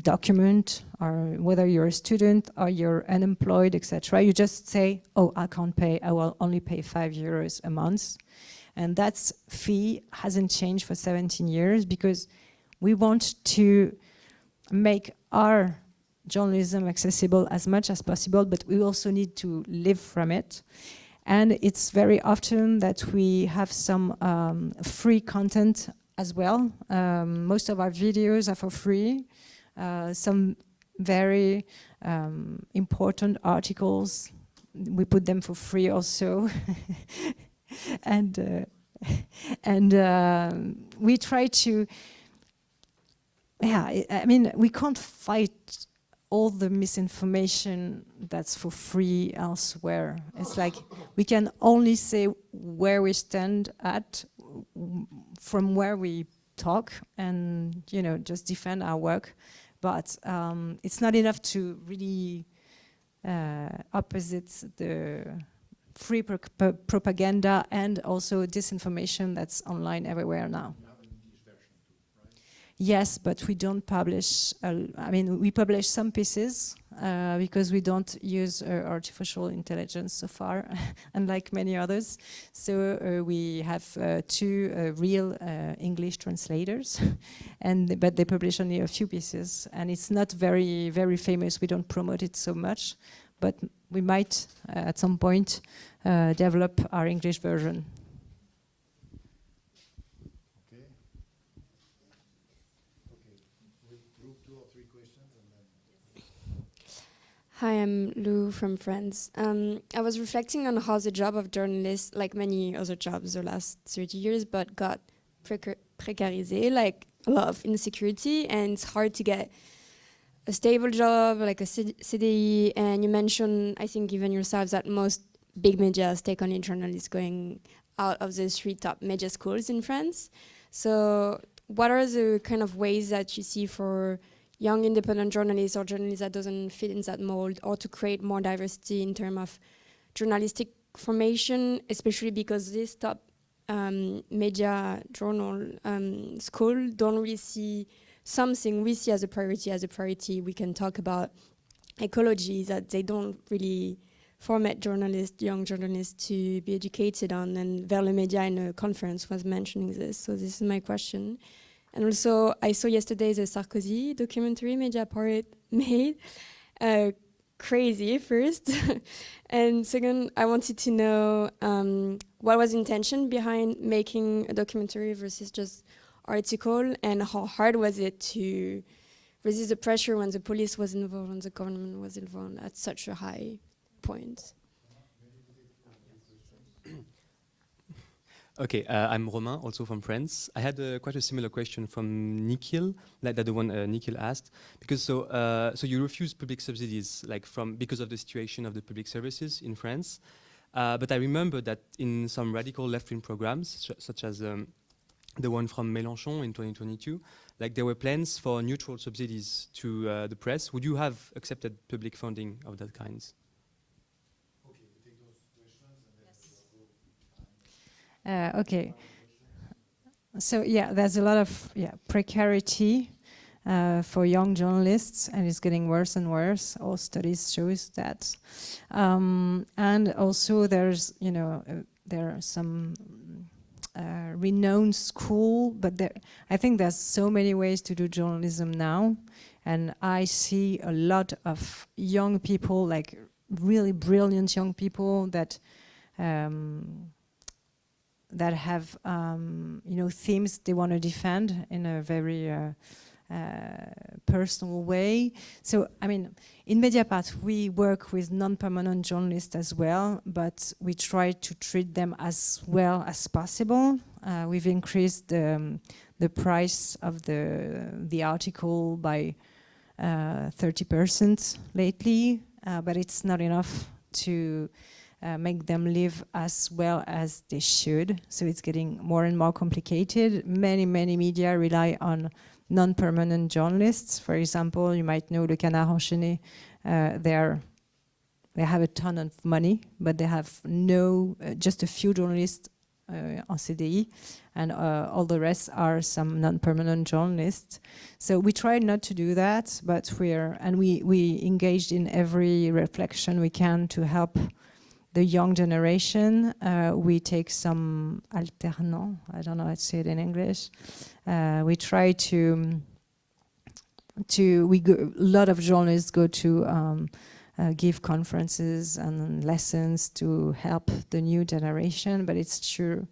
document, or whether you're a student or you're unemployed, etc. You just say, oh, I can't pay, I will only pay 5 euros a month. And that fee hasn't changed for 17 years because we want to make our journalism accessible as much as possible, but we also need to live from it. And it's very often that we have some free content as well. Most of our videos are for free. Some very important articles, we put them for free also. and we try to, I mean, we can't fight all the misinformation that's for free elsewhere. It's like we can only say where we stand at from where we talk and, you know, just defend our work. But it's not enough to really opposite the free propaganda and also disinformation that's online everywhere now. You have an English version too, right? Yes, but we don't publish, I mean, we publish some pieces because we don't use artificial intelligence so far, unlike many others. So we have two real English translators, but they publish only a few pieces, and it's not very, very famous. We don't promote it so much, but we might at some point develop our English version. Okay. Okay. We'll group 2 or 3 questions and then. Hi, I'm Lou from France. I was reflecting on how the job of journalists, like many other jobs the last 30 years, but got precarized, like a lot of insecurity, and it's hard to get a stable job, like a CDI. And you mentioned, I think even yourselves, that most big media take on journalists going out of the 3 top media schools in France. So what are the kind of ways that you see for young independent journalists or journalists that doesn't fit in that mold, or to create more diversity in terms of journalistic formation, especially because this top media journal school don't really see something we see as a priority. We can talk about ecology, that they don't really format journalists, young journalists, to be educated on. And Vers le Média in a conference was mentioning this. So this is my question. And also, I saw yesterday the Sarkozy documentary Mediapart made. Crazy first. And second, I wanted to know what was the intention behind making a documentary versus just article, and how hard was it to resist the pressure when the police was involved and the government was involved at such a high point? Okay, I'm Romain, also from France. I had quite a similar question from Nikhil, like that the one Nikhil asked, because so you refuse public subsidies, like because of the situation of the public services in France. But I remember that in some radical left-wing programs, such as the one from Mélenchon in 2022, like there were plans for neutral subsidies to the press. Would you have accepted public funding of that kind? Okay. So yeah, there's a lot of precarity for young journalists, and it's getting worse and worse. All studies shows that, and also there's there are some renowned school, but I think there's so many ways to do journalism now, and I see a lot of young people, like really brilliant young people that have themes they want to defend in a very personal way. So I mean, in Mediapart we work with non-permanent journalists as well, but we try to treat them as well as possible. We've increased the price of the article by 30% lately, but it's not enough to make them live as well as they should. So it's getting more and more complicated. Many media rely on non-permanent journalists. For example, you might know Le Canard Enchaîné. They have a ton of money, but they have just a few journalists en CDI, and all the rest are some non-permanent journalists. So we try not to do that, but we engaged in every reflection we can to help the young generation. We take some alternants, I don't know how to say it in English. We try a lot of journalists go to give conferences and lessons to help the new generation, but it's true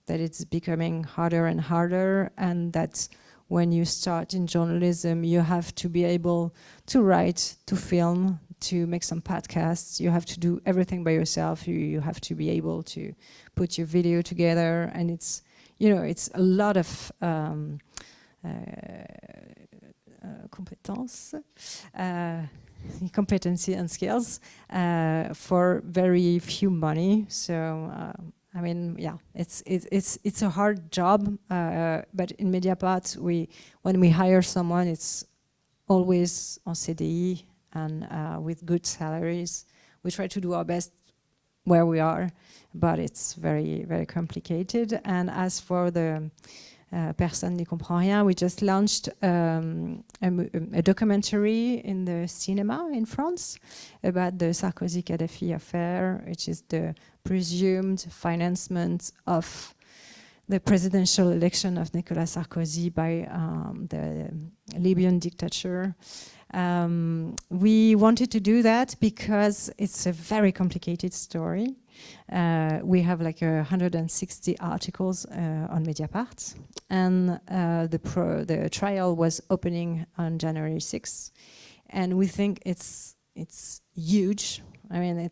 that it's becoming harder and harder, and that when you start in journalism, you have to be able to write, to film, to make some podcasts. You have to do everything by yourself. You have to be able to put your video together, and it's a lot of competency and skills for very few money. So I mean, yeah, it's a hard job. But in Mediapart, when we hire someone, it's always en CDI and with good salaries. We try to do our best where we are, but it's very, very complicated. And as for the Personne n'y comprend rien, we just launched a documentary in the cinema in France about the Sarkozy-Gaddafi affair, which is the presumed financement of the presidential election of Nicolas Sarkozy by the Libyan dictator. We wanted to do that because it's a very complicated story. We have like 160 articles on Mediapart, and the trial was opening on January 6th, and we think it's huge. I mean,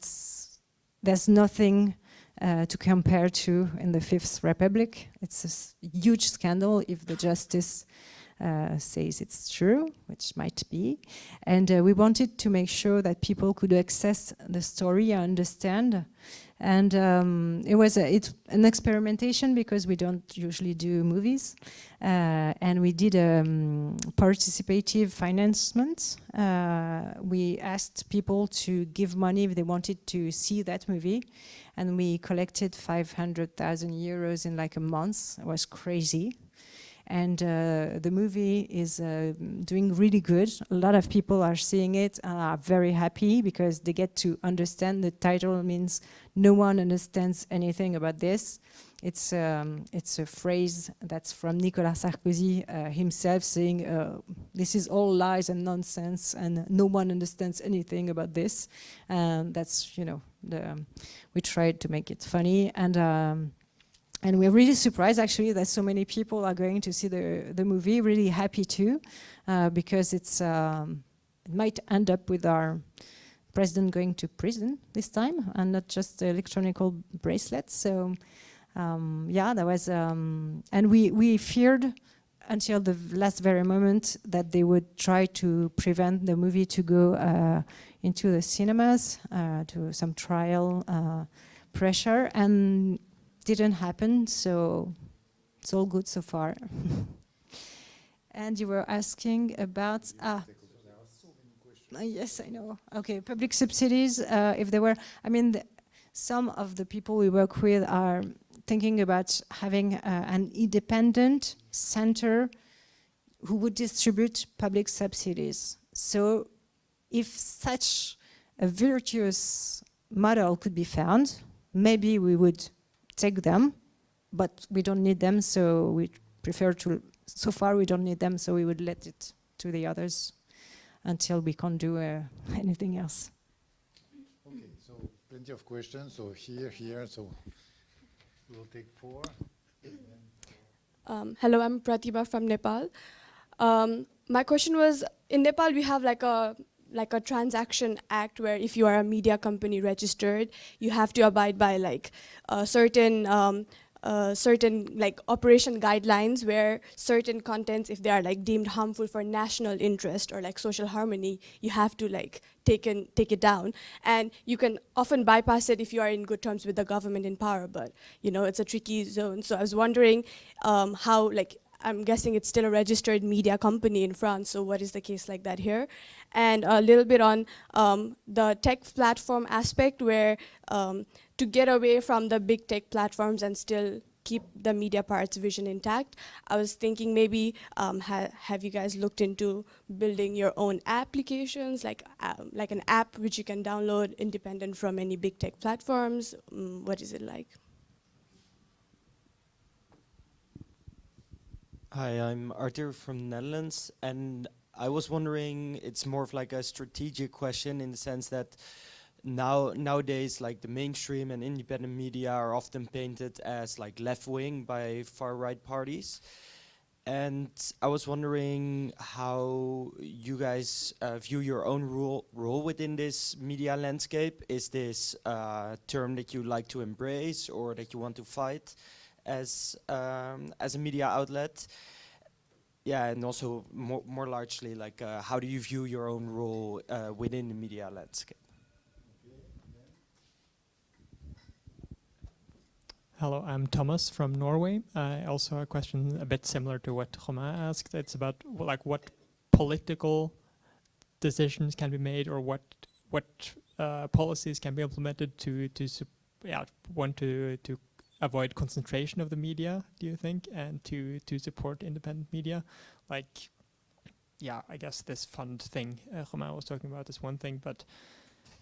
there's nothing to compare to in the Fifth Republic. It's a huge scandal if the justice says it's true, which might be. And we wanted to make sure that people could access the story and understand. And it was an experimentation because we don't usually do movies. And we did participative financement. We asked people to give money if they wanted to see that movie. And we collected 500,000 euros in like a month. It was crazy. And the movie is doing really good. A lot of people are seeing it and are very happy because they get to understand. The title means no one understands anything about this. It's a phrase that's from Nicolas Sarkozy himself, saying this is all lies and nonsense and no one understands anything about this. And that's, you know, we tried to make it funny. And we're really surprised actually that so many people are going to see the movie, really happy too, because it might end up with our president going to prison this time and not just electronic bracelets. So yeah, that was, and we feared until the last very moment that they would try to prevent the movie to go into the cinemas, to some trial pressure, and didn't happen, so it's all good so far. And you were asking about yes, I know. Okay, public subsidies. If there were, I mean, some of the people we work with are thinking about having an independent center who would distribute public subsidies. So, if such a virtuous model could be found, maybe we would take them, but we don't need them, so we prefer to, so far we don't need them, so we would let it to the others until we can't do anything else. Okay, so plenty of questions, so here, so we'll take 4. Hello, I'm Pratibha from Nepal. My question was, in Nepal we have like a transaction act where if you are a media company registered, you have to abide by like certain like operation guidelines where certain contents, if they are like deemed harmful for national interest or like social harmony, you have to like take it down. And you can often bypass it if you are in good terms with the government in power, but you know, it's a tricky zone. So I was wondering how, like, I'm guessing it's still a registered media company in France, so what is the case like that here? And a little bit on the tech platform aspect where to get away from the big tech platforms and still keep the Mediapart's vision intact, I was thinking maybe have you guys looked into building your own applications, like an app which you can download independent from any big tech platforms? What is it like? Hi, I'm Arthur from the Netherlands, and I was wondering, it's more of like a strategic question in the sense that nowadays, like the mainstream and independent media are often painted as like left-wing by far-right parties. And I was wondering how you guys view your own role within this media landscape. Is this a term that you like to embrace or that you want to fight as a media outlet? Yeah, and also more largely, like how do you view your own role within the media landscape? Hello, I'm Thomas from Norway. Also a question a bit similar to what Romain asked. It's about like what political decisions can be made or what policies can be implemented to avoid concentration of the media, do you think, and to support independent media? Like, yeah, I guess this fund thing Romain was talking about is one thing, but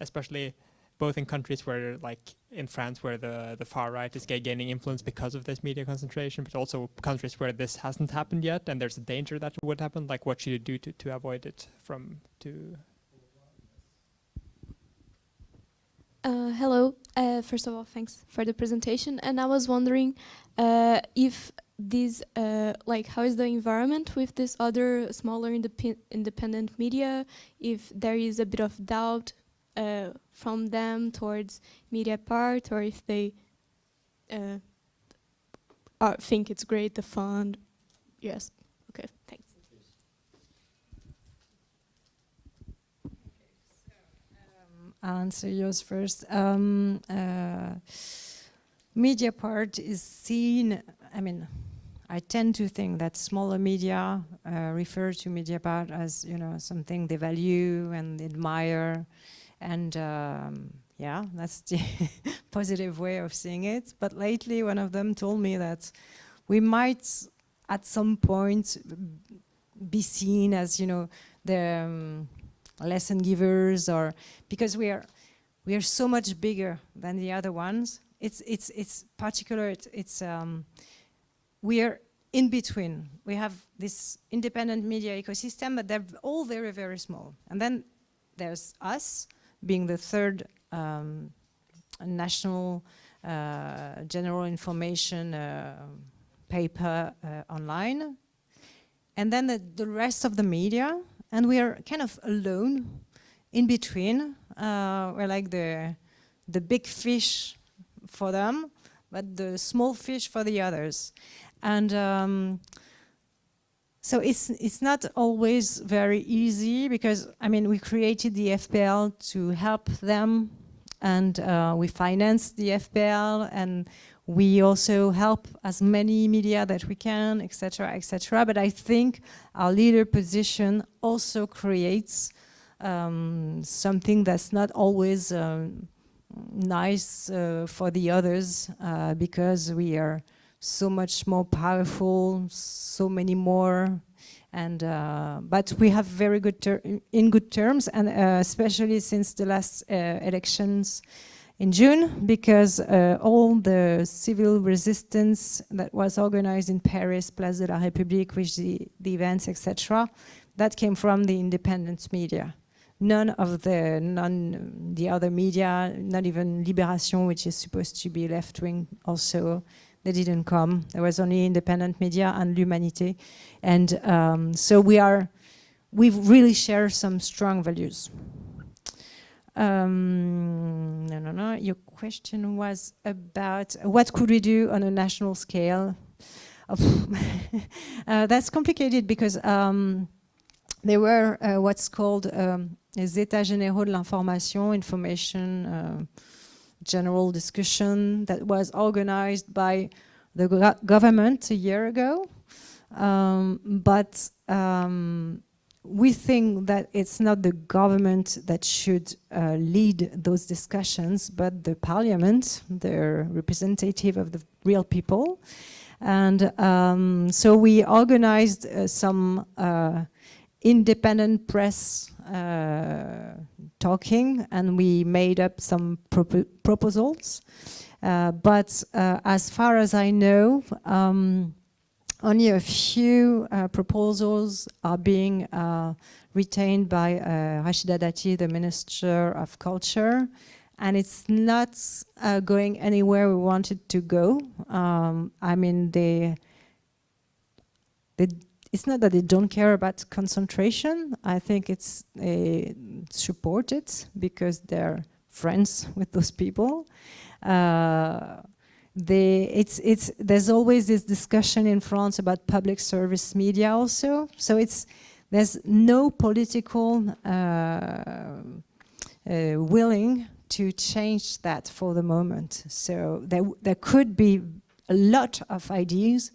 especially both in countries where, like in France, where the far right is gaining influence because of this media concentration, but also countries where this hasn't happened yet and there's a danger that it would happen. Like, what should you do to avoid it Hello. First of all, thanks for the presentation. And I was wondering if these, like, how is the environment with this other smaller independent media? If there is a bit of doubt from them towards Mediapart, or if they think it's great, the fund. Yes. Okay. Thanks. I'll answer yours first. Mediapart is seen, I mean, I tend to think that smaller media refer to Mediapart as, you know, something they value and admire. And yeah, that's the positive way of seeing it. But lately, one of them told me that we might at some point be seen as, you know, the lesson givers, or because we are so much bigger than the other ones. It's particular. We are in between. We have this independent media ecosystem, but they're all very, very small. And then there's us, being the third national general information paper online. And then the rest of the media, and we are kind of alone in between. We're like the big fish for them, but the small fish for the others. And so it's not always very easy, because, I mean, we created the FPL to help them, and we finance the FPL, and we also help as many media that we can, etc., etc. But I think our leader position also creates something that's not always nice for the others, because we are so much more powerful, so many more, and but we have very good in good terms, and especially since the last elections in June, because all the civil resistance that was organized in Paris, Place de la République, with the events, etc., that came from the independent media. None of the other media, not even Libération, which is supposed to be left-wing also, they didn't come. There was only independent media and L'Humanité. And so we really share some strong values. No. Your question was about what could we do on a national scale? That's complicated, because there were what's called les États généraux de l'information, information general discussion, that was organized by the government a year ago. But we think that it's not the government that should lead those discussions, but the parliament, the representative of the real people. And so we organized some independent press talking, and we made up some proposals. But as far as I know, only a few proposals are being retained by Rachida Dati, the Minister of Culture, and it's not going anywhere we want it to go. I mean, it's not that they don't care about concentration. I think it's supported because they're friends with those people. There's always this discussion in France about public service media also. So there's no political willing to change that for the moment. So there could be a lot of ideas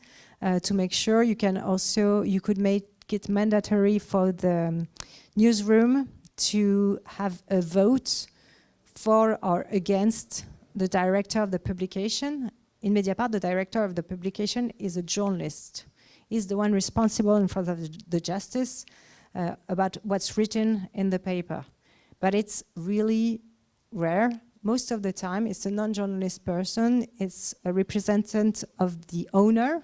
to make sure you could make it mandatory for the newsroom to have a vote for or against the director of the publication. In Mediapart, the director of the publication is a journalist. He's the one responsible in front of the justice about what's written in the paper. But it's really rare. Most of the time, it's a non-journalist person. It's a representative of the owner.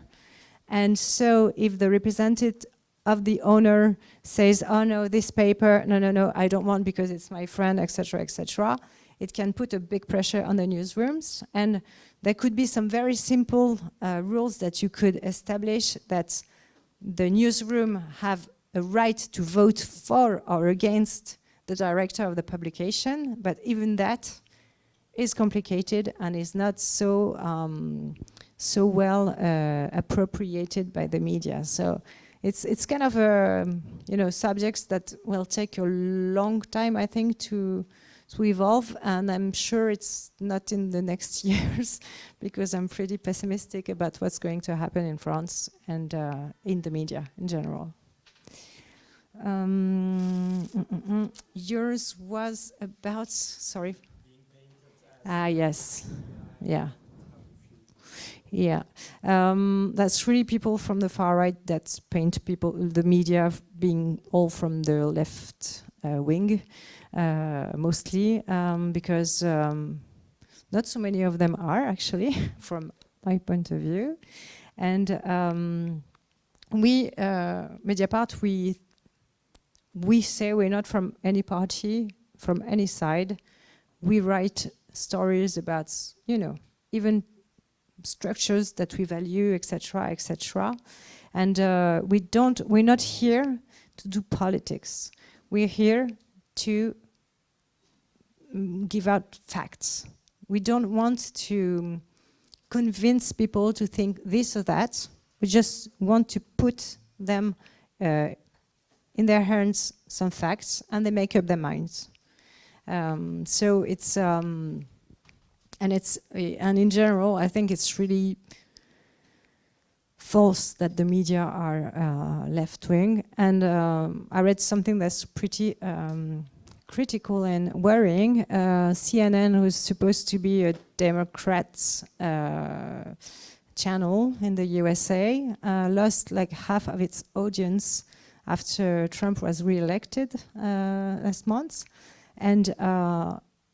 And so if the representative of the owner says, oh no, this paper, no, I don't want because it's my friend, etc., etc., it can put a big pressure on the newsrooms. And there could be some very simple rules that you could establish, that the newsroom have a right to vote for or against the director of the publication. But even that is complicated and is not so well appropriated by the media. So it's kind of subjects that will take a long time, I think, to evolve, and I'm sure it's not in the next years, because I'm pretty pessimistic about what's going to happen in France and in the media in general. Yours was about, sorry. Yes, yeah. Yeah, that's really people from the far right that paint people, the media being all from the left wing, mostly, because not so many of them are actually, from my point of view. And we, Mediapart, we say we're not from any party, from any side. We write stories about, you know, even structures that we value, etc., etc. And we're not here to do politics. We're here to give out facts. We don't want to convince people to think this or that. We just want to put them in their hands some facts, and they make up their minds. So it's and in general, I think it's really false that the media are left-wing. And I read something that's pretty critical and worrying. CNN, who's supposed to be a Democrats channel in the USA, lost like half of its audience after Trump was re-elected last month. And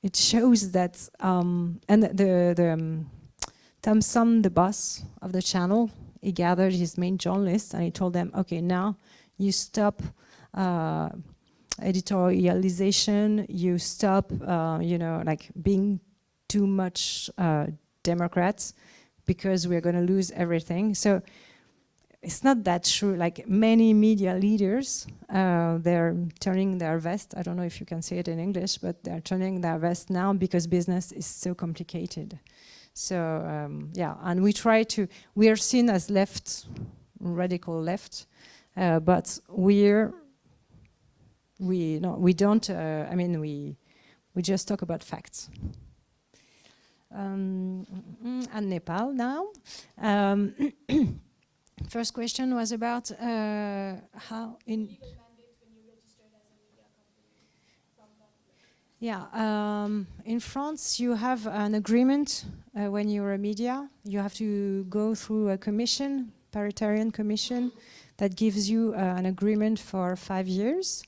it shows that, and Tom Sum, the boss of the channel, he gathered his main journalists and he told them, okay, now you stop editorialization, you stop, you know, like being too much Democrats, because we're going to lose everything. So it's not that true. Like many media leaders, they're turning their vest. I don't know if you can say it in English, but they're turning their vest now because business is so complicated. So yeah, and we are seen as left, radical left, but we don't. I mean, we just talk about facts. And Nepal now. First question was about how in. Yeah, in France you have an agreement when you're a media. You have to go through a commission, Paritarian commission, that gives you an agreement for 5 years.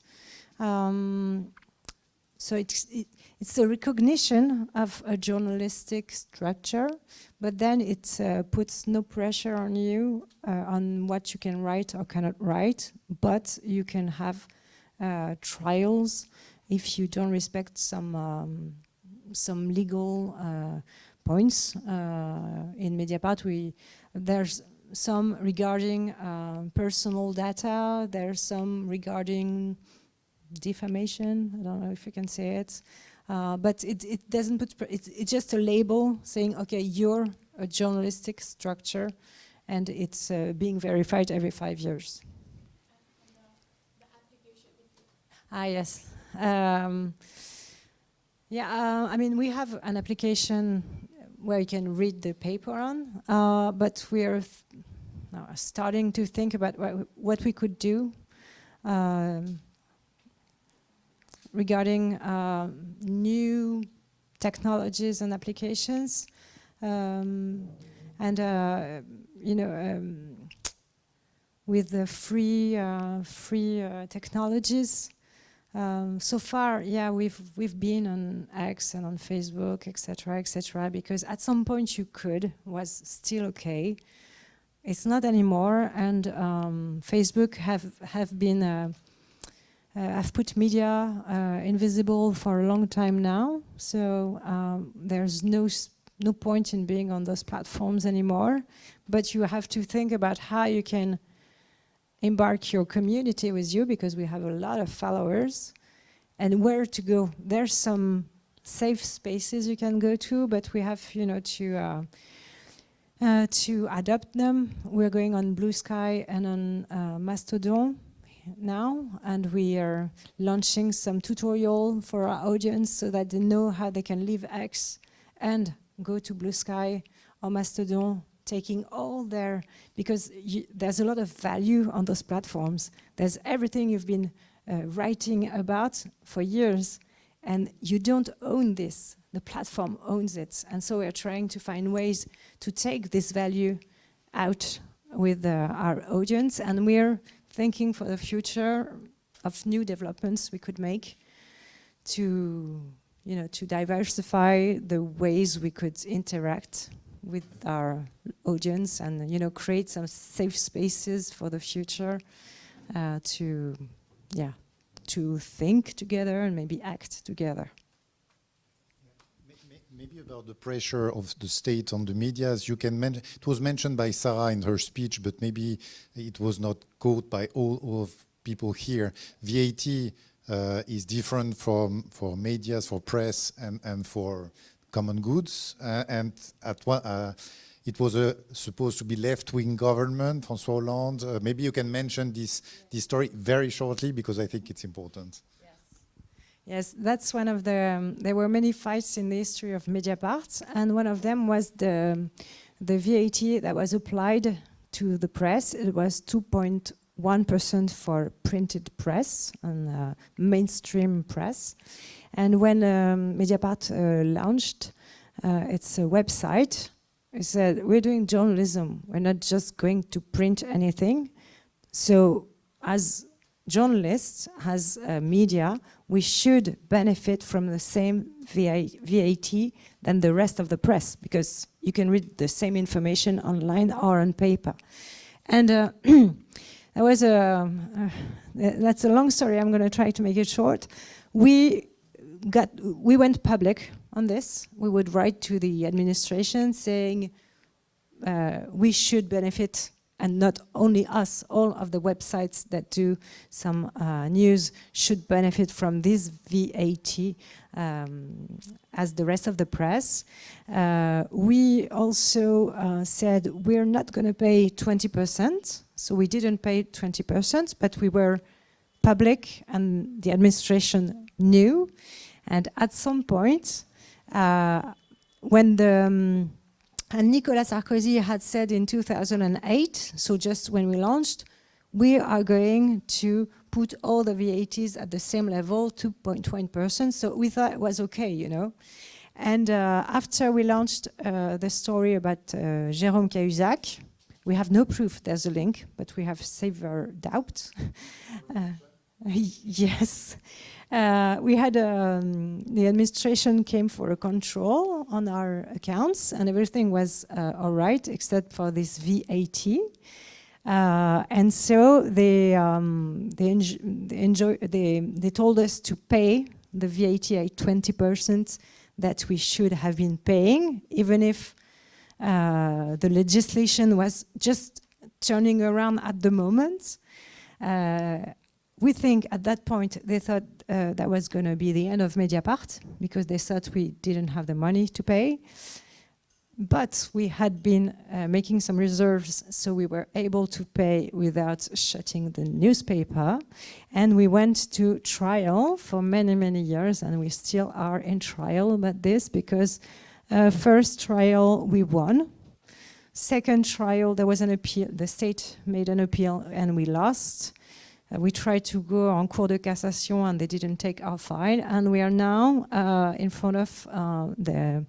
So it's a recognition of a journalistic structure, but then it puts no pressure on you on what you can write or cannot write, but you can have trials if you don't respect some legal points. In Mediapart, there's some regarding personal data, there's some regarding defamation. I don't know if you can say it, but it doesn't put. It's just a label saying, okay, you're a journalistic structure, and it's being verified every 5 years. Yes. Yeah. I mean, we have an application where you can read the paper on, but we're starting to think about what we could do. Regarding new technologies and applications, and you know, with the free technologies. So far, yeah, we've been on X and on Facebook, etc., because at some point you was still okay. It's not anymore, and Facebook have been. I've put media invisible for a long time now, so there's no point in being on those platforms anymore. But you have to think about how you can embark your community with you, because we have a lot of followers, and where to go. There's some safe spaces you can go to, but we have, you know, to adopt them. We're going on Blue Sky and on Mastodon now, and we are launching some tutorial for our audience so that they know how they can leave X and go to Blue Sky or Mastodon, taking all their, because there's a lot of value on those platforms. There's everything you've been writing about for years, And you don't own this, the platform owns it. And so we're trying to find ways to take this value out with our audience, and we're thinking for the future of new developments we could make to, to diversify the ways we could interact with our audience and, create some safe spaces for the future to think together and maybe act together. Maybe about the pressure of the state on the media, as you can mention, it was mentioned by Sarah in her speech, but maybe it was not caught by all of people here. VAT is different for medias, for press, and for common goods. And at one, it was supposed to be left-wing government, François Hollande. Maybe you can mention this story very shortly, because I think it's important. Yes, that's one of the. There were many fights in the history of Mediapart, and one of them was the VAT that was applied to the press. It was 2.1% for printed press and mainstream press. And when Mediapart launched its website, it said, "We're doing journalism. We're not just going to print anything." So, as journalists, as media, we should benefit from the same VAT than the rest of the press, because you can read the same information online or on paper. And that's a long story. I'm going to try to make it short. We went public on this. We would write to the administration saying we should benefit, and not only us, all of the websites that do some news should benefit from this VAT as the rest of the press. We also said we're not going to pay 20%, so we didn't pay 20%, but we were public and the administration knew. And at some point, when and Nicolas Sarkozy had said in 2008, so just when we launched, we are going to put all the VATs at the same level, 2.1%. So we thought it was okay, And after we launched the story about Jérôme Cahuzac, we have no proof there's a link, but we have severe doubts. Yes. We had the administration came for a control on our accounts, and everything was all right except for this VAT. And so they told us to pay the VAT at 20% that we should have been paying, even if the legislation was just turning around at the moment. We think at that point they thought that was going to be the end of Mediapart, because they thought we didn't have the money to pay. But we had been making some reserves, so we were able to pay without shutting the newspaper. And we went to trial for many, many years, and we still are in trial about this, because first trial we won. Second trial, there was an appeal. The state made an appeal and we lost. We tried to go en cour de cassation and they didn't take our file. And we are now in front of the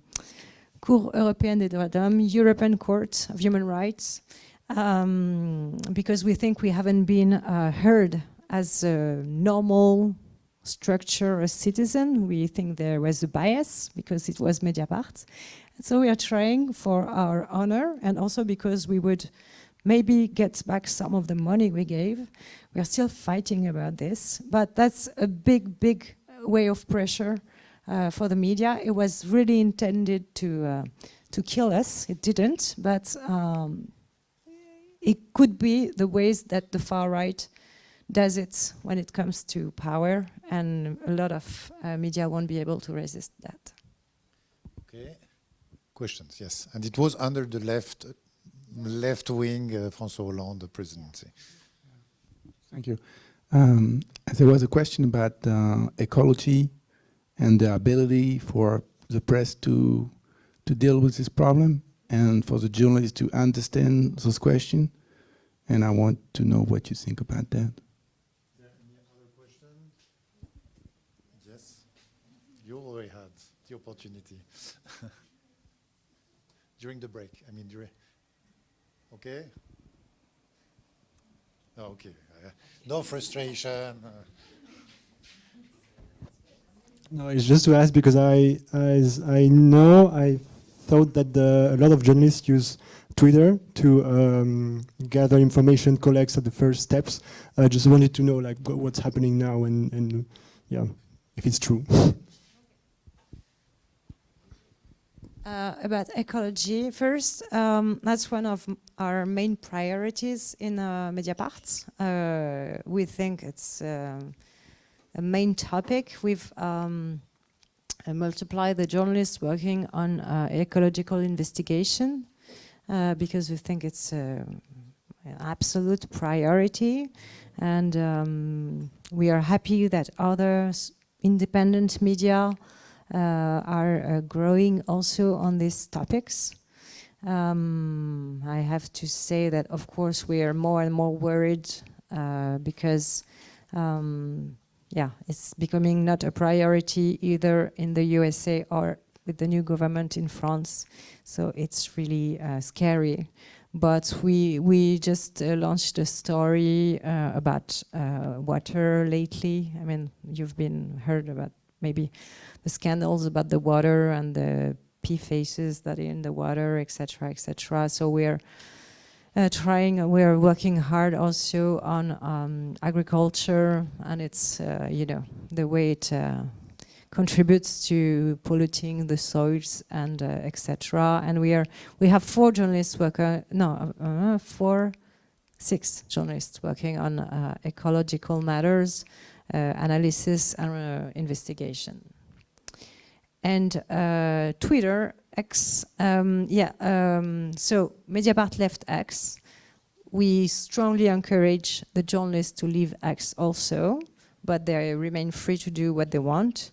Cour européenne des droits de l'homme, European Court of Human Rights, because we think we haven't been heard as a normal structure, a citizen. We think there was a bias because it was Mediapart. And so we are trying for our honor, and also because we would maybe get back some of the money we gave. We are still fighting about this, but that's a big, big way of pressure for the media. It was really intended to kill us. It didn't, but it could be the ways that the far right does it when it comes to power, and a lot of media won't be able to resist that. Okay. Questions? Yes, and it was under the left wing, François Hollande presidency. Thank you. There was a question about ecology and the ability for the press to deal with this problem, and for the journalists to understand those questions. And I want to know what you think about that. Is there any other question? Yes. the opportunity. During the break, I mean, okay? Oh, okay. No frustration. No, it's just to ask because I thought that a lot of journalists use Twitter to gather information, collect at the first steps. I just wanted to know like what's happening now and yeah, if it's true. About ecology, first, that's one of our main priorities in Mediapart. We think it's a main topic. We've multiplied the journalists working on ecological investigation because we think it's an absolute priority. And we are happy that other independent media are growing also on these topics. I have to say that, of course, we are more and more worried because it's becoming not a priority either in the USA or with the new government in France. So it's really scary. But we just launched a story about water lately. I mean, you've been heard about maybe the scandals about the water and the PFAS that are in the water, etc., etc. So we're working hard also on agriculture, and it's the way it contributes to polluting the soils and etc. And we have 6 journalists working on ecological matters, analysis and investigation. And Twitter, X, so Mediapart left X. We strongly encourage the journalists to leave X also, but they remain free to do what they want.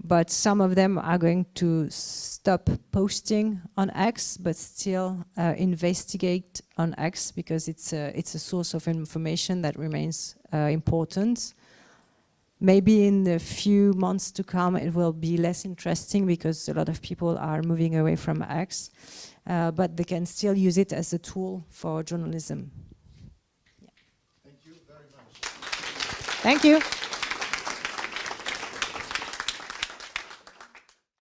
But some of them are going to stop posting on X, but still investigate on X because it's a source of information that remains important. Maybe in the few months to come, it will be less interesting because a lot of people are moving away from X, but they can still use it as a tool for journalism. Yeah. Thank you very much. Thank you.